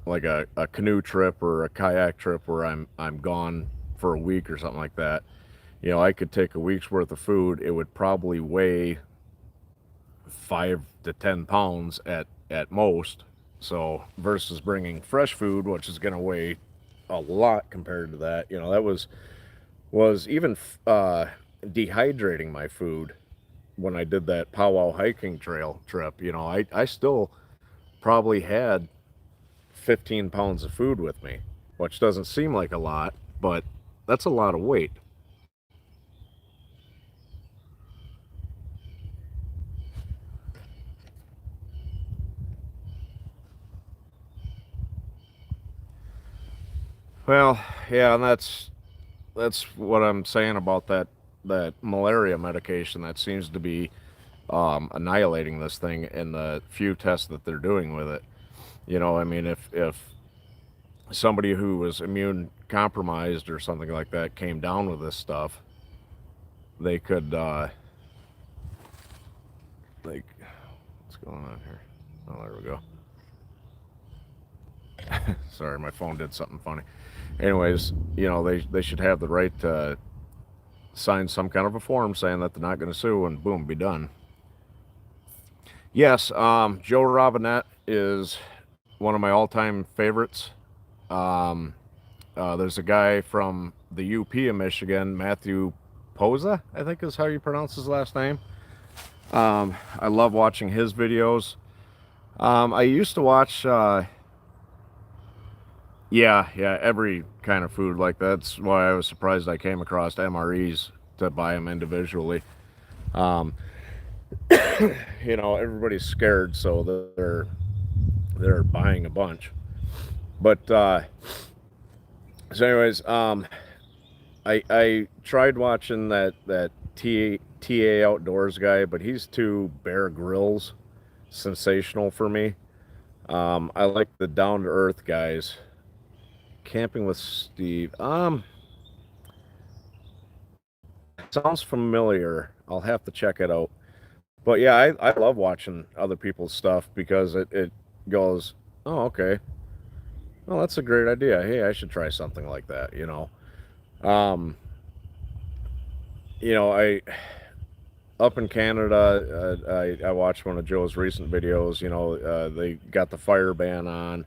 like a canoe trip or a kayak trip where I'm gone for a week or something like that, I could take a week's worth of food. It would probably weigh 5 to 10 pounds at most. So versus bringing fresh food, which is going to weigh a lot compared to that. That was even dehydrating my food when I did that powwow hiking trail trip. I still probably had 15 pounds of food with me, which doesn't seem like a lot, but that's a lot of weight. Well, yeah, and that's what I'm saying about that malaria medication that seems to be annihilating this thing in the few tests that they're doing with it. I mean, if somebody who was immune compromised or something like that came down with this stuff, they could like, what's going on here? Oh, there we go. Sorry, my phone did something funny. Anyways, you know, they should have the right to sign some kind of a form saying that they're not going to sue, and boom, be done. Yes, Joe Robinette is one of my all-time favorites. There's a guy from the UP of Michigan, Matthew Poza, I think is how you pronounce his last name. I love watching his videos. I used to watch, every kind of food. Like, that's why I was surprised I came across MREs to buy them individually. You know, everybody's scared, so they're buying a bunch. But so anyways, I tried watching that TA Outdoors guy, but he's too Bear Grylls sensational for me. I like the down to earth guys. Camping with Steve. Sounds familiar. I'll have to check it out. But yeah, I love watching other people's stuff because it goes, oh, okay. Well, that's a great idea. Hey, I should try something like that, you know. I up in Canada, I watched one of Joe's recent videos. You know, they got the fire ban on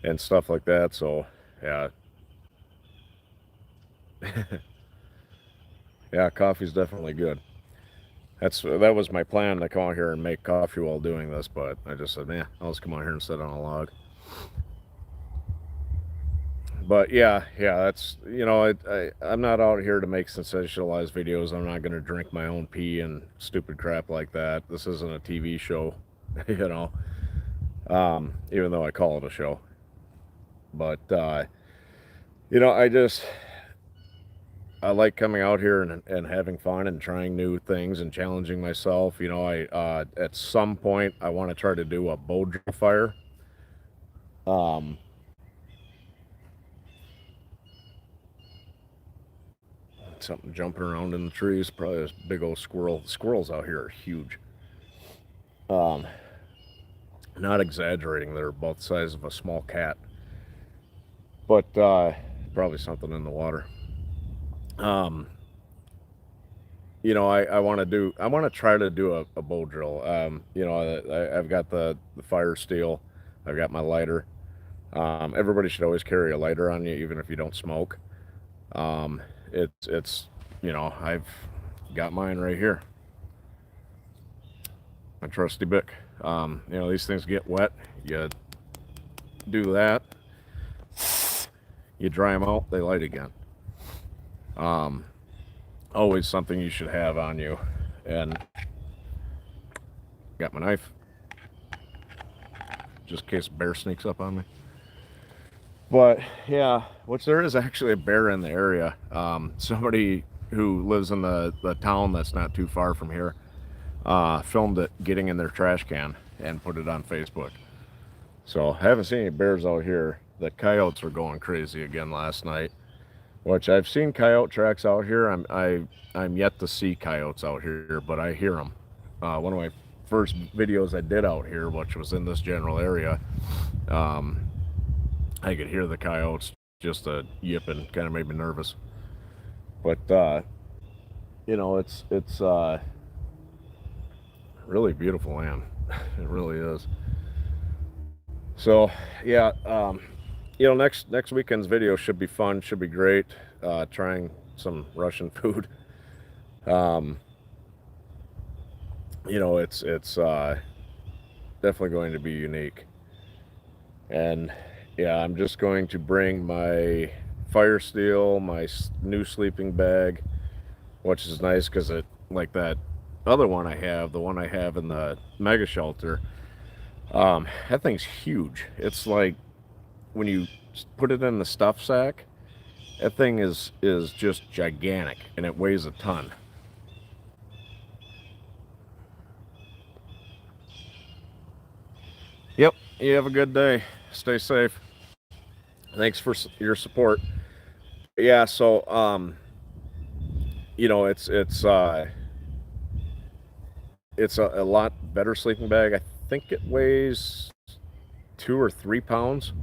and stuff like that. So, yeah. Yeah, coffee's definitely good. That was my plan to come out here and make coffee while doing this, but I just said, I'll just come out here and sit on a log. But yeah, that's, you know, I'm not out here to make sensationalized videos. I'm not going to drink my own pee and stupid crap like that. This isn't a TV show, you know, even though I call it a show. But, you know, I like coming out here and having fun and trying new things and challenging myself. You know, at some point I want to try to do a bow drill fire. Something jumping around in the trees, probably this big old squirrel. Squirrels out here are huge. Not exaggerating, they're about the size of a small cat. But probably something in the water. You know, I want to try to do a bow drill. You know, I've got the fire steel, I've got my lighter. Everybody should always carry a lighter on you, even if you don't smoke. It's you know, I've got mine right here, my trusty Bic. You know, these things get wet. You do that, you dry them out, they light again. Always something you should have on you. And got my knife, just in case a bear sneaks up on me. But yeah, which there is actually a bear in the area. Somebody who lives in the town that's not too far from here filmed it getting in their trash can and put it on Facebook. So I haven't seen any bears out here. The coyotes were going crazy again last night, which I've seen coyote tracks out here. I'm yet to see coyotes out here, but I hear them. One of my first videos I did out here, which was in this general area, I could hear the coyotes just yipping. Kind of made me nervous. But you know, it's really beautiful land. It really is. So yeah, you know, next weekend's video should be fun, should be great. Trying some Russian food. You know, it's definitely going to be unique. And yeah, I'm just going to bring my fire steel, my new sleeping bag, which is nice because it, like that other one I have, the one I have in the mega shelter, that thing's huge. It's like when you put it in the stuff sack, that thing is just gigantic, and it weighs a ton. Yep, you have a good day. Stay safe. Thanks for your support. yeah, so you know, it's a lot better sleeping bag. I think it weighs 2 or 3 pounds,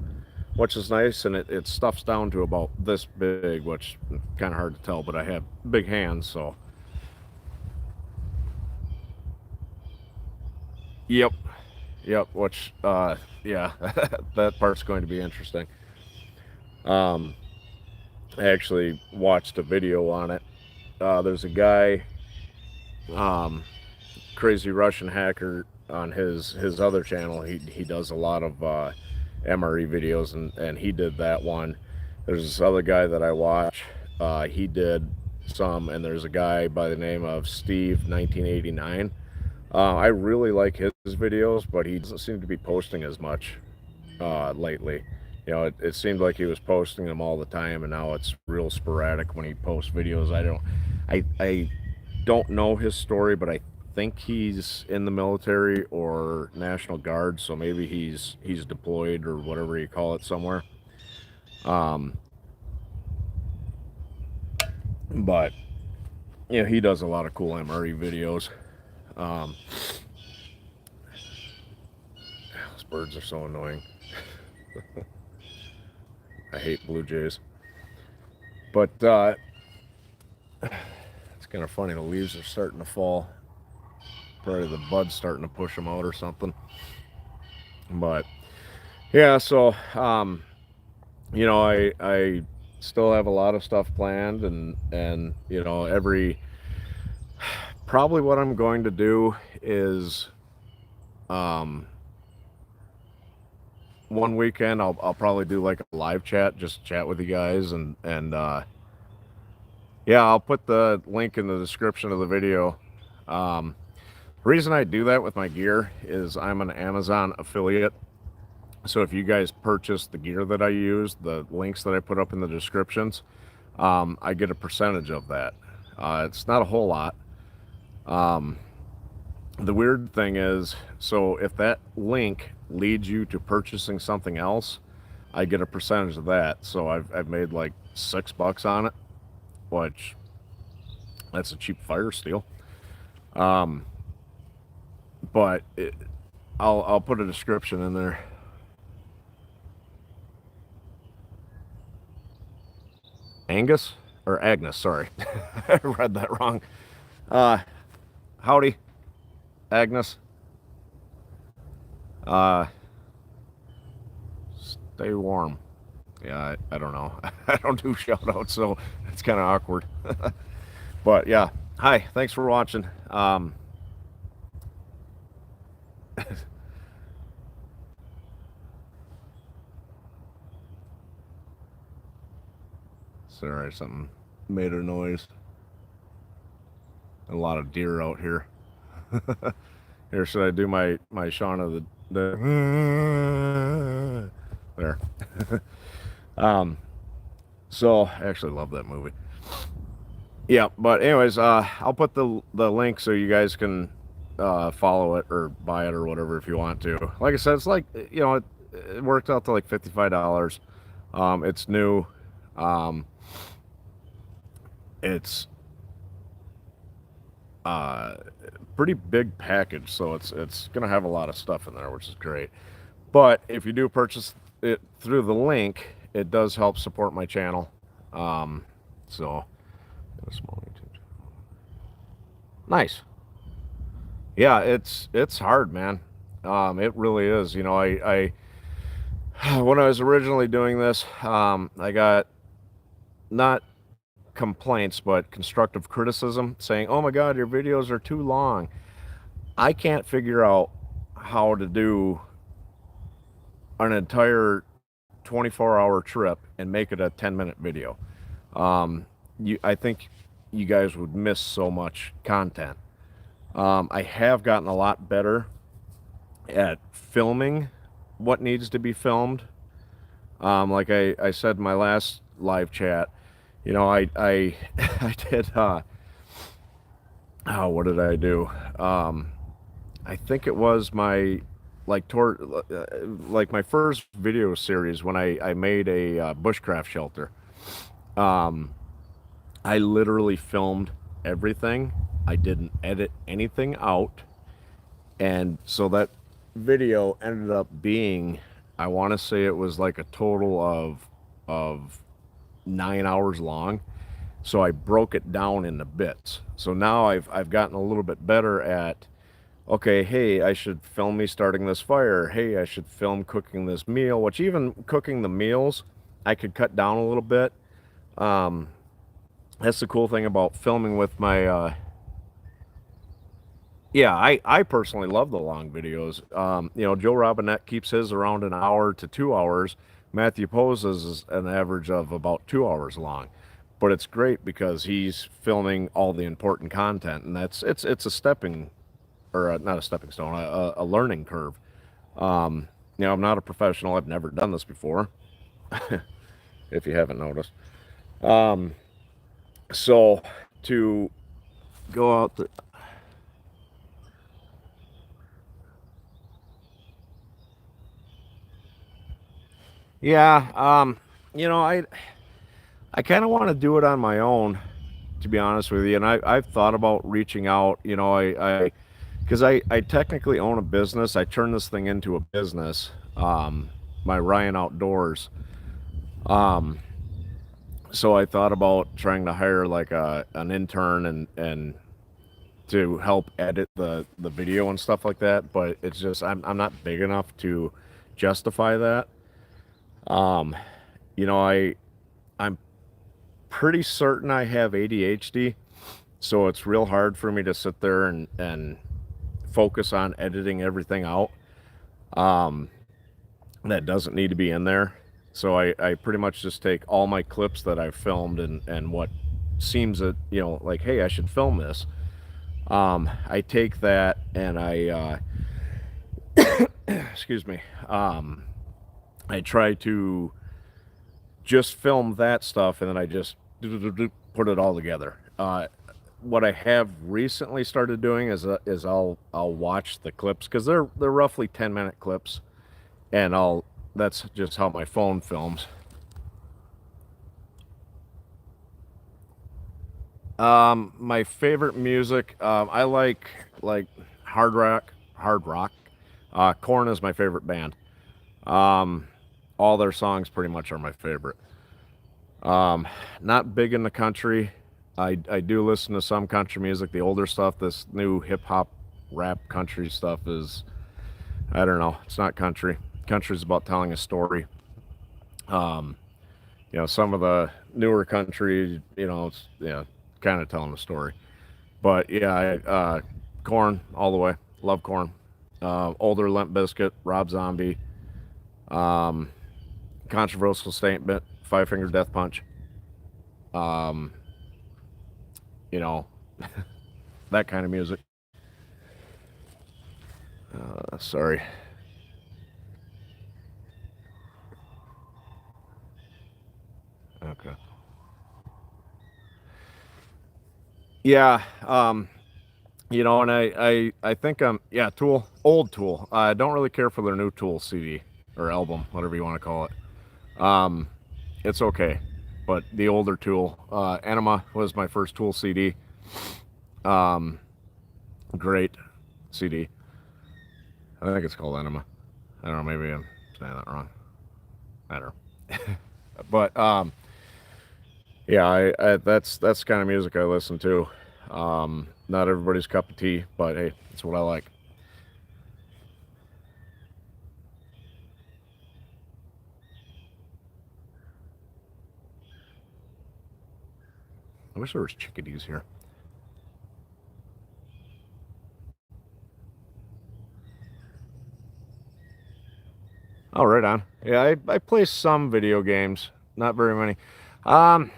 which is nice, and it stuffs down to about this big, which kind of hard to tell, but I have big hands, so yep, yep. Which yeah, that part's going to be interesting. Um, I actually watched a video on it. There's a guy, um, crazy Russian hacker, on his other channel. He does a lot of MRE videos, and he did that one. There's this other guy that I watch. He did some, and there's a guy by the name of Steve 1989. I really like his videos, but he doesn't seem to be posting as much lately. You know, it seemed like he was posting them all the time, and now it's real sporadic when he posts videos. I don't know his story, but I think he's in the military or National Guard, so maybe he's deployed or whatever you call it somewhere. Um, but yeah, he does a lot of cool MRE videos. Um, those birds are so annoying. I hate blue jays. But it's kind of funny. The leaves are starting to fall. Probably the bud's starting to push them out or something. But yeah, so you know, I still have a lot of stuff planned, and you know, probably what I'm going to do is one weekend I'll probably do like a live chat, just chat with you guys, and yeah, I'll put the link in the description of the video. Um, reason I do that with my gear is I'm an Amazon affiliate. So if you guys purchase the gear that I use, the links that I put up in the descriptions, I get a percentage of that. It's not a whole lot. The weird thing is, so if that link leads you to purchasing something else, I get a percentage of that. So I've made like $6 on it, which that's a cheap fire steel. Um, but I'll put a description in there. Angus or Agnes, sorry. I read that wrong. Uh, howdy, Agnes. Uh, stay warm. Yeah, I don't know. I don't do shout outs, so it's kind of awkward. But yeah, hi, thanks for watching. Sorry, something made a noise. A lot of deer out here. Here, should I do my Shaun of the there? So I actually love that movie. Yeah, but anyways, I'll put the link so you guys can follow it or buy it or whatever if you want to. Like I said, it's like, you know, it worked out to like $55. It's new. It's pretty big package, so it's gonna have a lot of stuff in there, which is great. But if you do purchase it through the link, it does help support my channel. So nice. Yeah, it's hard, man. It really is. You know, I when I was originally doing this, I got not complaints, but constructive criticism saying, "Oh my God, your videos are too long." I can't figure out how to do an entire 24-hour trip and make it a 10-minute video. I think you guys would miss so much content. I have gotten a lot better at filming what needs to be filmed. Like I said in my last live chat, you know, I I did oh, what did I do? I think it was my like my first video series when I made a bushcraft shelter. Um, I literally filmed everything. I didn't edit anything out. And so that video ended up being, I want to say it was like a total of 9 hours long. So I broke it down into bits. So now I've gotten a little bit better at, okay, hey, I should film me starting this fire. Hey, I should film cooking this meal, which even cooking the meals, I could cut down a little bit. Um, that's the cool thing about filming with my, yeah, I personally love the long videos. Joe Robinette keeps his around an hour to 2 hours. Matthew Poses is an average of about 2 hours long. But it's great because he's filming all the important content, and it's a stepping, or not a stepping stone, a learning curve. I'm not a professional. I've never done this before, if you haven't noticed. Um, so to go out, yeah, I kind of want to do it on my own, to be honest with you. And I've thought about reaching out. Because I technically own a business. I turned this thing into a business. My Ryan Outdoors. Um, so I thought about trying to hire like an intern and to help edit the video and stuff like that. But it's just I'm not big enough to justify that. Um, I'm pretty certain I have ADHD, so it's real hard for me to sit there and focus on editing everything out. Um, that doesn't need to be in there. So I pretty much just take all my clips that I've filmed and what seems that, like, hey, I should film this. I take that and excuse me, I try to just film that stuff and then I just put it all together. What I have recently started doing is I'll watch the clips because they're roughly 10-minute clips, and that's just how my phone films. My favorite music, I like hard rock, hard rock. Korn is my favorite band. Um, all their songs pretty much are my favorite. Not big in the country. I do listen to some country music, the older stuff. This new hip hop, rap country stuff is, I don't know. It's not country. Country's about telling a story. Um, some of the newer country, it's kind of telling a story. But yeah, Corn all the way. Love Corn. Older Limp Bizkit, Rob Zombie, um, controversial statement, Five Finger Death Punch. Um, you know, that kind of music. Sorry. Okay. Yeah. And I think yeah, Tool, old Tool. I don't really care for their new Tool CD or album, whatever you want to call it. Um, it's okay, but the older Tool, Enema was my first Tool CD. Um, great CD. I think it's called Enema. I don't know. Maybe I'm saying that wrong. I don't know. But yeah, that's the kind of music I listen to. Not everybody's cup of tea, but hey, it's what I like. I wish there was chickadees here. Oh, right on. Yeah, I play some video games, not very many. Um,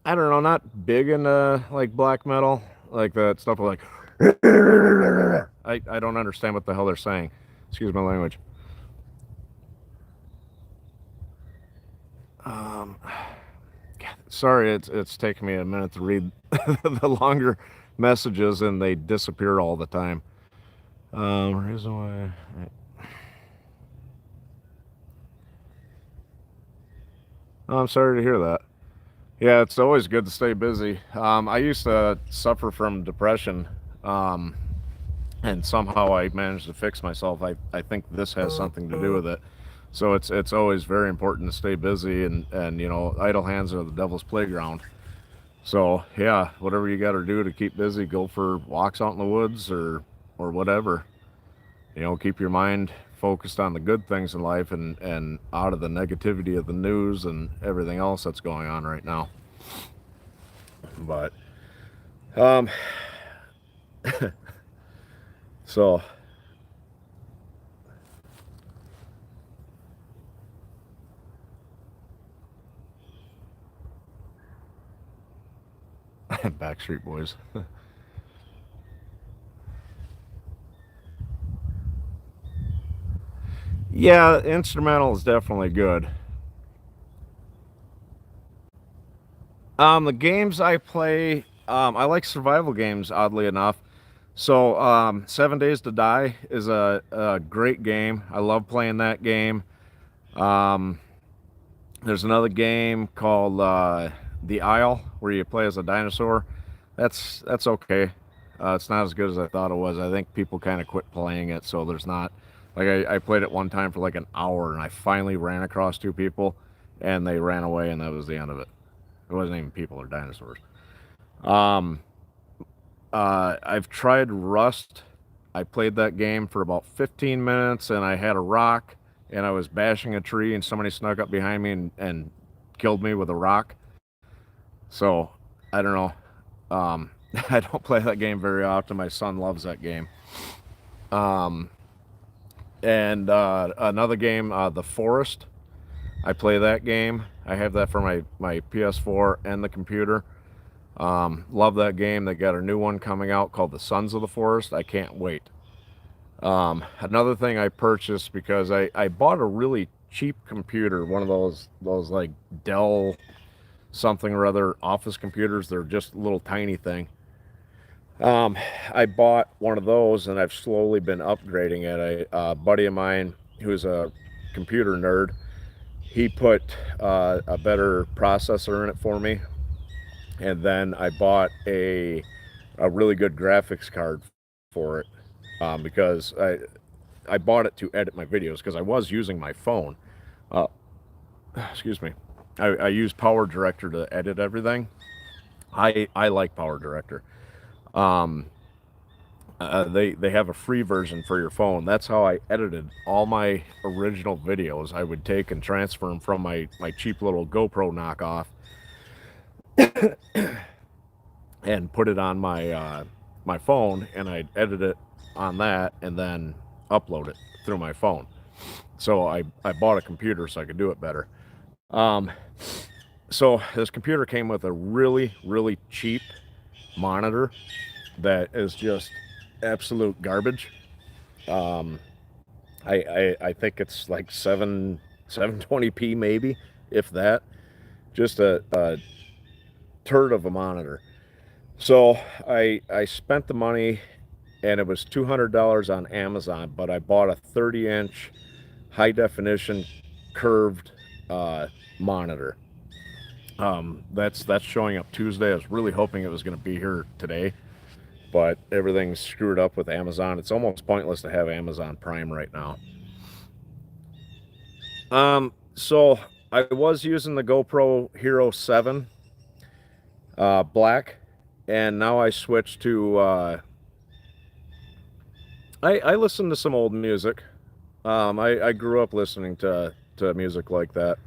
I don't know, not big into like black metal, like that stuff like I don't understand what the hell they're saying. Excuse my language. Um, sorry, it's taking me a minute to read the longer messages and they disappear all the time. Reason why. Oh, I'm sorry to hear that. Yeah, it's always good to stay busy. I used to suffer from depression, um, and somehow I managed to fix myself. I think this has something to do with it. So it's always very important to stay busy, and you know, idle hands are the devil's playground. So yeah, whatever you got to do to keep busy, go for walks out in the woods or whatever. You know, keep your mind focused on the good things in life and out of the negativity of the news and everything else that's going on right now. But um, so Backstreet Boys. Yeah, instrumental is definitely good. The games I play, I like survival games, oddly enough. So, 7 Days to Die is a great game. I love playing that game. Um, there's another game called The Isle where you play as a dinosaur. That's okay. It's not as good as I thought it was. I think people kind of quit playing it, so there's not. Like I played it one time for like an hour, and I finally ran across two people, and they ran away, and that was the end of it. It wasn't even people or dinosaurs. Um, I've tried Rust. I played that game for about 15 minutes, and I had a rock, and I was bashing a tree, and somebody snuck up behind me and killed me with a rock. So I don't know. I don't play that game very often. My son loves that game. Um, and another game, The Forest. I play that game. I have that for my PS4 and the computer. Love that game. They got a new one coming out called The Sons of the Forest. I can't wait. Another thing I purchased because I bought a really cheap computer, one of those like Dell something or other office computers. They're just a little tiny thing. Um, I bought one of those and I've slowly been upgrading it. A buddy of mine who's a computer nerd, he put a better processor in it for me, and then I bought a really good graphics card for it because I bought it to edit my videos because I was using my phone. Uh, excuse me. I use Power Director to edit everything. I like Power Director. Um, they have a free version for your phone. That's how I edited all my original videos. I would take and transfer them from my cheap little GoPro knockoff and put it on my phone, and I'd edit it on that and then upload it through my phone. So I bought a computer so I could do it better. Um, so this computer came with a really cheap monitor that is just absolute garbage. Um, I think it's like 720p maybe, if that. Just a turd of a monitor. So I spent the money, and it was $200 on Amazon, but I bought a 30-inch high definition curved monitor. That's showing up Tuesday. I was really hoping it was going to be here today, but everything's screwed up with Amazon. It's almost pointless to have Amazon Prime right now. So I was using the GoPro Hero 7 Black, and now I switched to I listen to some old music. I grew up listening to music like that.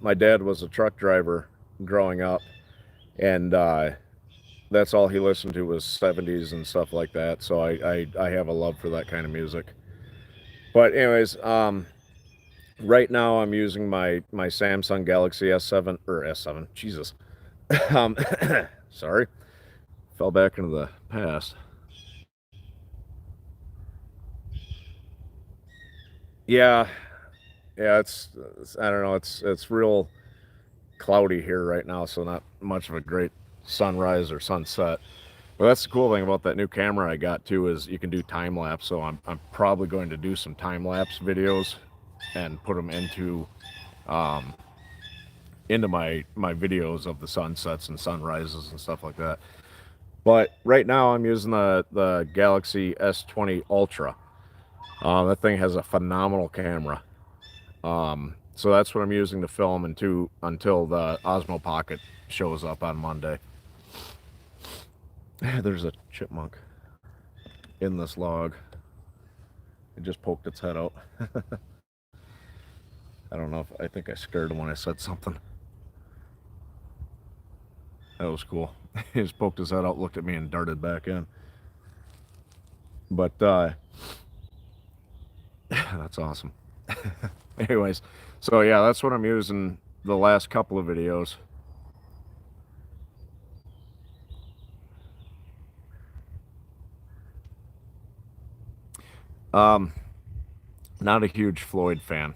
My dad was a truck driver growing up, and that's all he listened to was 70s and stuff like that. So I have a love for that kind of music. But anyways, right now I'm using my Samsung Galaxy S7 or S7. Jesus, um, sorry, fell back into the past. Yeah, yeah, I don't know. It's real cloudy here right now, so not much of a great sunrise or sunset. But that's the cool thing about that new camera I got too is you can do time lapse. So I'm probably going to do some time lapse videos and put them into um, into my videos of the sunsets and sunrises and stuff like that. But right now I'm using the Galaxy S20 Ultra. That thing has a phenomenal camera. So that's what I'm using to film until the Osmo Pocket shows up on Monday. There's a chipmunk in this log. It just poked its head out. I don't know if I think I scared him when I said something. That was cool. He just poked his head out, looked at me, and darted back in. But that's awesome. Anyways, so yeah, that's what I'm using the last couple of videos. Not a huge Floyd fan.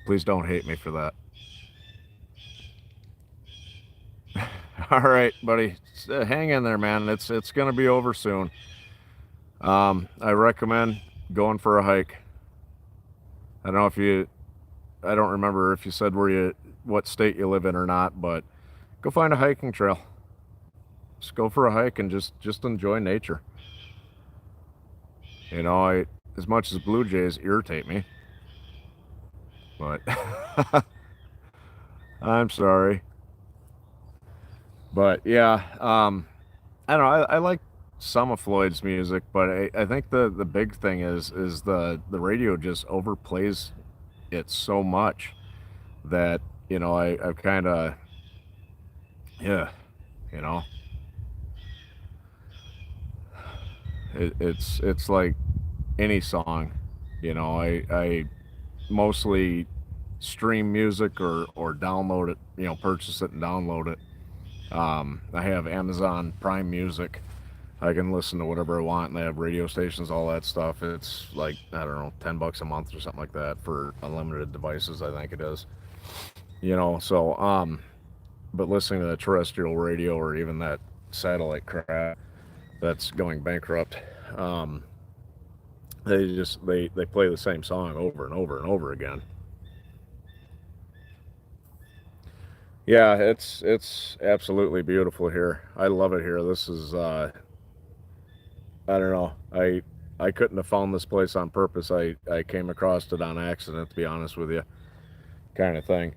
Please don't hate me for that. All right, buddy, hang in there, man. It's gonna be over soon. I recommend going for a hike. I don't know if you, I don't remember if you said what state you live in or not, but go find a hiking trail. Just go for a hike and just enjoy nature. You know, as much as blue jays irritate me, but I'm sorry. But yeah, I don't know. I like some of Floyd's music, but I think the big thing is the radio just overplays it so much that, you know, I've kind of, yeah, you know, it's like any song, you know. I mostly stream music or download it, you know, purchase it and download it. I have Amazon Prime Music. I can listen to whatever I want, and they have radio stations, all that stuff. It's like, I don't know, $10 a month or something like that for unlimited devices, I think it is. You know, so but listening to the terrestrial radio or even that satellite crap that's going bankrupt, they play the same song over and over and over again. Yeah, it's absolutely beautiful here. I love it here. This is I don't know. I couldn't have found this place on purpose. I came across it on accident, to be honest with you, kind of thing.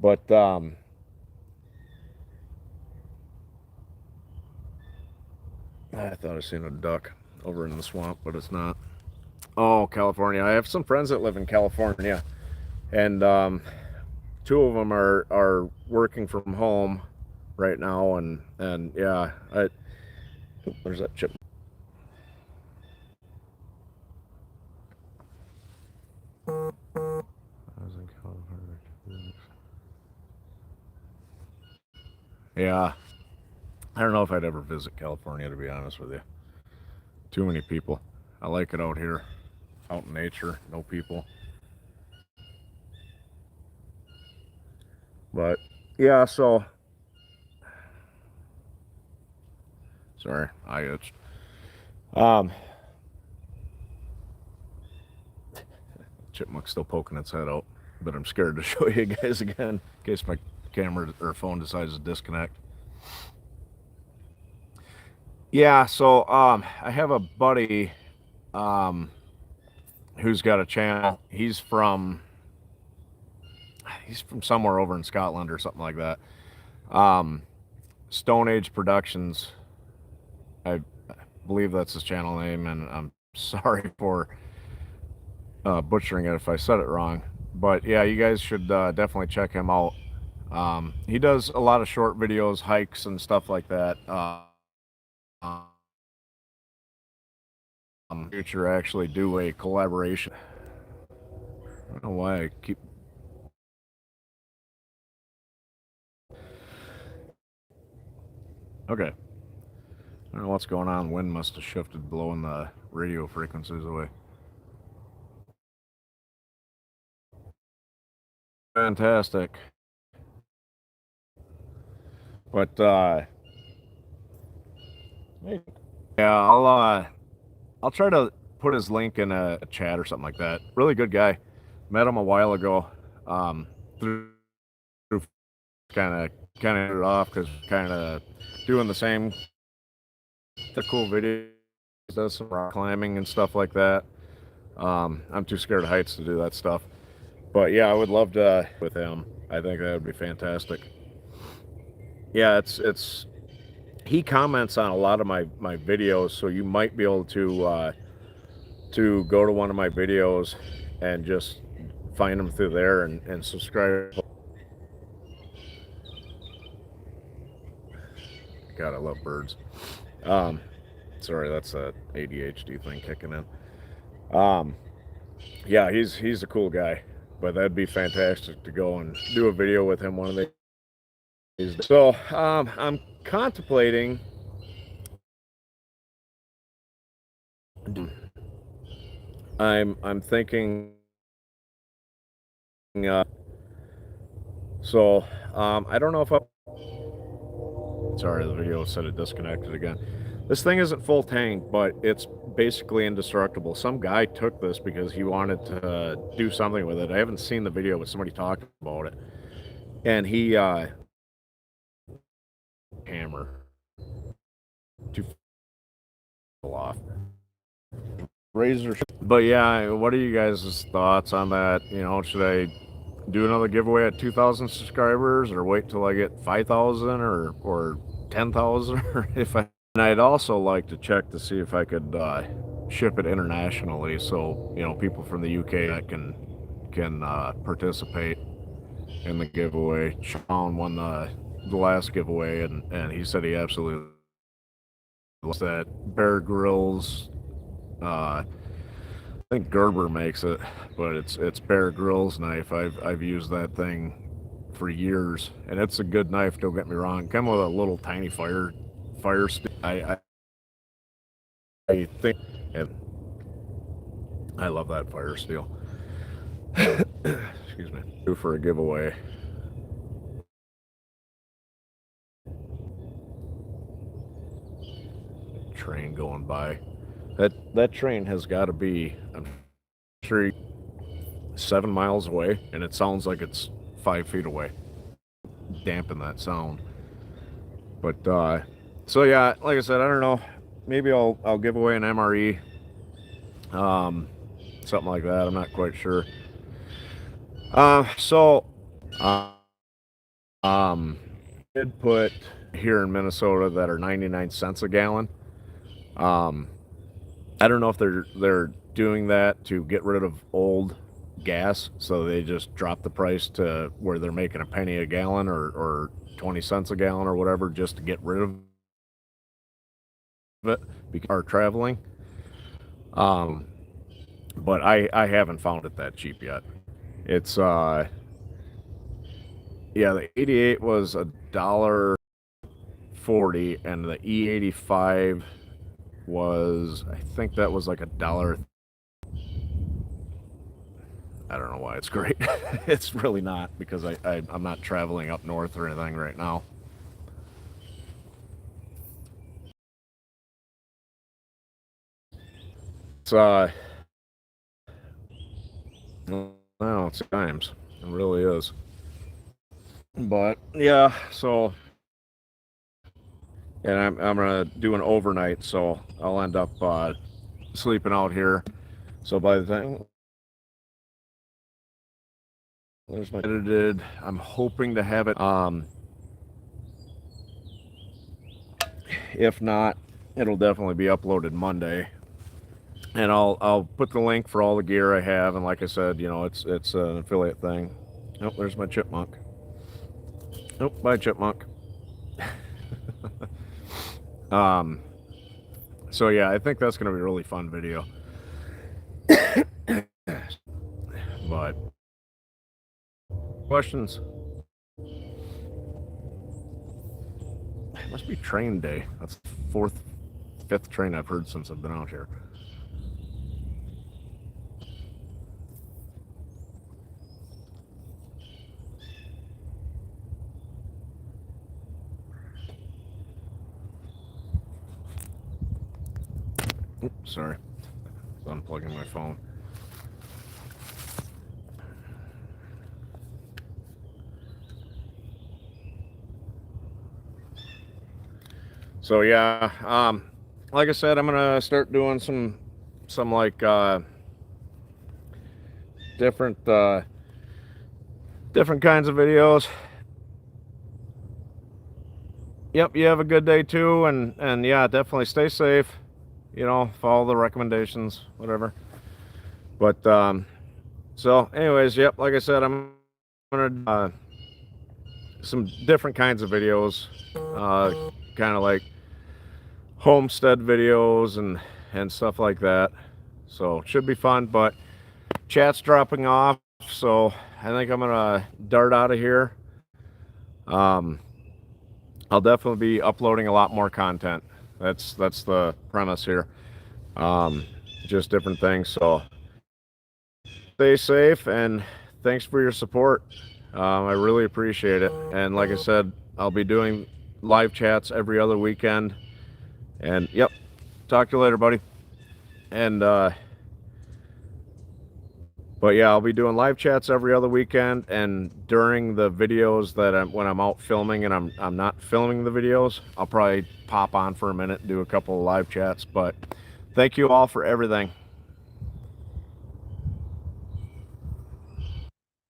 But I thought I seen a duck over in the swamp, but it's not. Oh, California. I have some friends that live in California, and two of them are working from home right now, and yeah, there's that chip. Yeah, I don't know if I'd ever visit California, to be honest with you. Too many people. I like it out here, out in nature, no people. But yeah, so sorry, I itched. Um, Chipmunk's still poking its head out, but I'm scared to show you guys again in case my camera or phone decides to disconnect. Yeah, so I have a buddy who's got a channel. He's from somewhere over in Scotland or something like that. Stone Age Productions. I believe that's his channel name, and I'm sorry for butchering it if I said it wrong. But yeah, you guys should definitely check him out. He does a lot of short videos, hikes, and stuff like that. Future actually do a collaboration. I don't know why I keep. Okay. I don't know what's going on. Wind must have shifted, blowing the radio frequencies away. Fantastic. But yeah, I'll try to put his link in a chat or something like that. Really good guy. Met him a while ago. through kind of it off because kind of doing the same. The cool videos, does some rock climbing and stuff like that. I'm too scared of heights to do that stuff. But yeah, I would love to with him. I think that would be fantastic. Yeah, it's he comments on a lot of my videos, so you might be able to go to one of my videos and just find him through there and subscribe. God, I love birds. Sorry, that's a ADHD thing kicking in. Yeah, he's a cool guy, but that'd be fantastic to go and do a video with him one of the days. So I'm contemplating. I'm thinking. So I don't know if I. Sorry, the video said it disconnected again. This thing isn't full tank, but it's basically indestructible. Some guy took this because he wanted to do something with it. I haven't seen the video, but somebody talked about it. And he hammer to fall off. Razor. But yeah, what are you guys' thoughts on that? You know, should I do another giveaway at 2,000 subscribers or wait till I get 5,000 or 10,000 or if I. And I'd also like to check to see if I could ship it internationally, so you know people from the UK that can participate in the giveaway. Sean won the last giveaway, and he said he absolutely loves that. Bear Grylls. I think Gerber makes it, but it's Bear Grylls knife. I've used that thing for years, and it's a good knife. Don't get me wrong. Come with a little tiny fire stick. I think, and I love that fire steel. Excuse me. Do for a giveaway. Train going by. That train has got to be, I'm sure, 7 miles away, and it sounds like it's 5 feet away. Dampen that sound. But so yeah, like I said, I don't know. Maybe I'll give away an MRE, something like that. I'm not quite sure. Did put here in Minnesota that are 99 cents a gallon. I don't know if they're doing that to get rid of old gas, so they just drop the price to where they're making a penny a gallon or 20 cents a gallon or whatever just to get rid of it because are traveling. But I haven't found it that cheap yet. It's yeah, the 88 was $1.40 and the E85 was, I think that was like $1. I don't know why it's great. It's really not, because I'm not traveling up north or anything right now. It's well, it's times. It really is. But yeah, so, and I'm gonna do an overnight, so I'll end up sleeping out here. So by the time there's my edited, I'm hoping to have it. If not, it'll definitely be uploaded Monday. And I'll put the link for all the gear I have, and like I said, you know, it's an affiliate thing. Oh, there's my chipmunk. Oh, bye chipmunk. So yeah, I think that's gonna be a really fun video. But questions? It must be train day. That's the fifth train I've heard since I've been out here. Oops, sorry. I was unplugging my phone. So yeah, like I said, I'm gonna start doing some like different kinds of videos. Yep, you have a good day too, and yeah, definitely stay safe. You know, follow the recommendations, whatever. But so anyways, yep, like I said, I'm gonna some different kinds of videos, kind of like homestead videos and stuff like that. So it should be fun. But chat's dropping off, so I think I'm gonna dart out of here. I'll definitely be uploading a lot more content. That's the premise here. Just different things. So stay safe, and thanks for your support. I really appreciate it. And like I said, I'll be doing live chats every other weekend. And yep, talk to you later, buddy. And but yeah, I'll be doing live chats every other weekend, and during the videos that when I'm out filming and I'm not filming the videos, I'll probably pop on for a minute and do a couple of live chats. But thank you all for everything.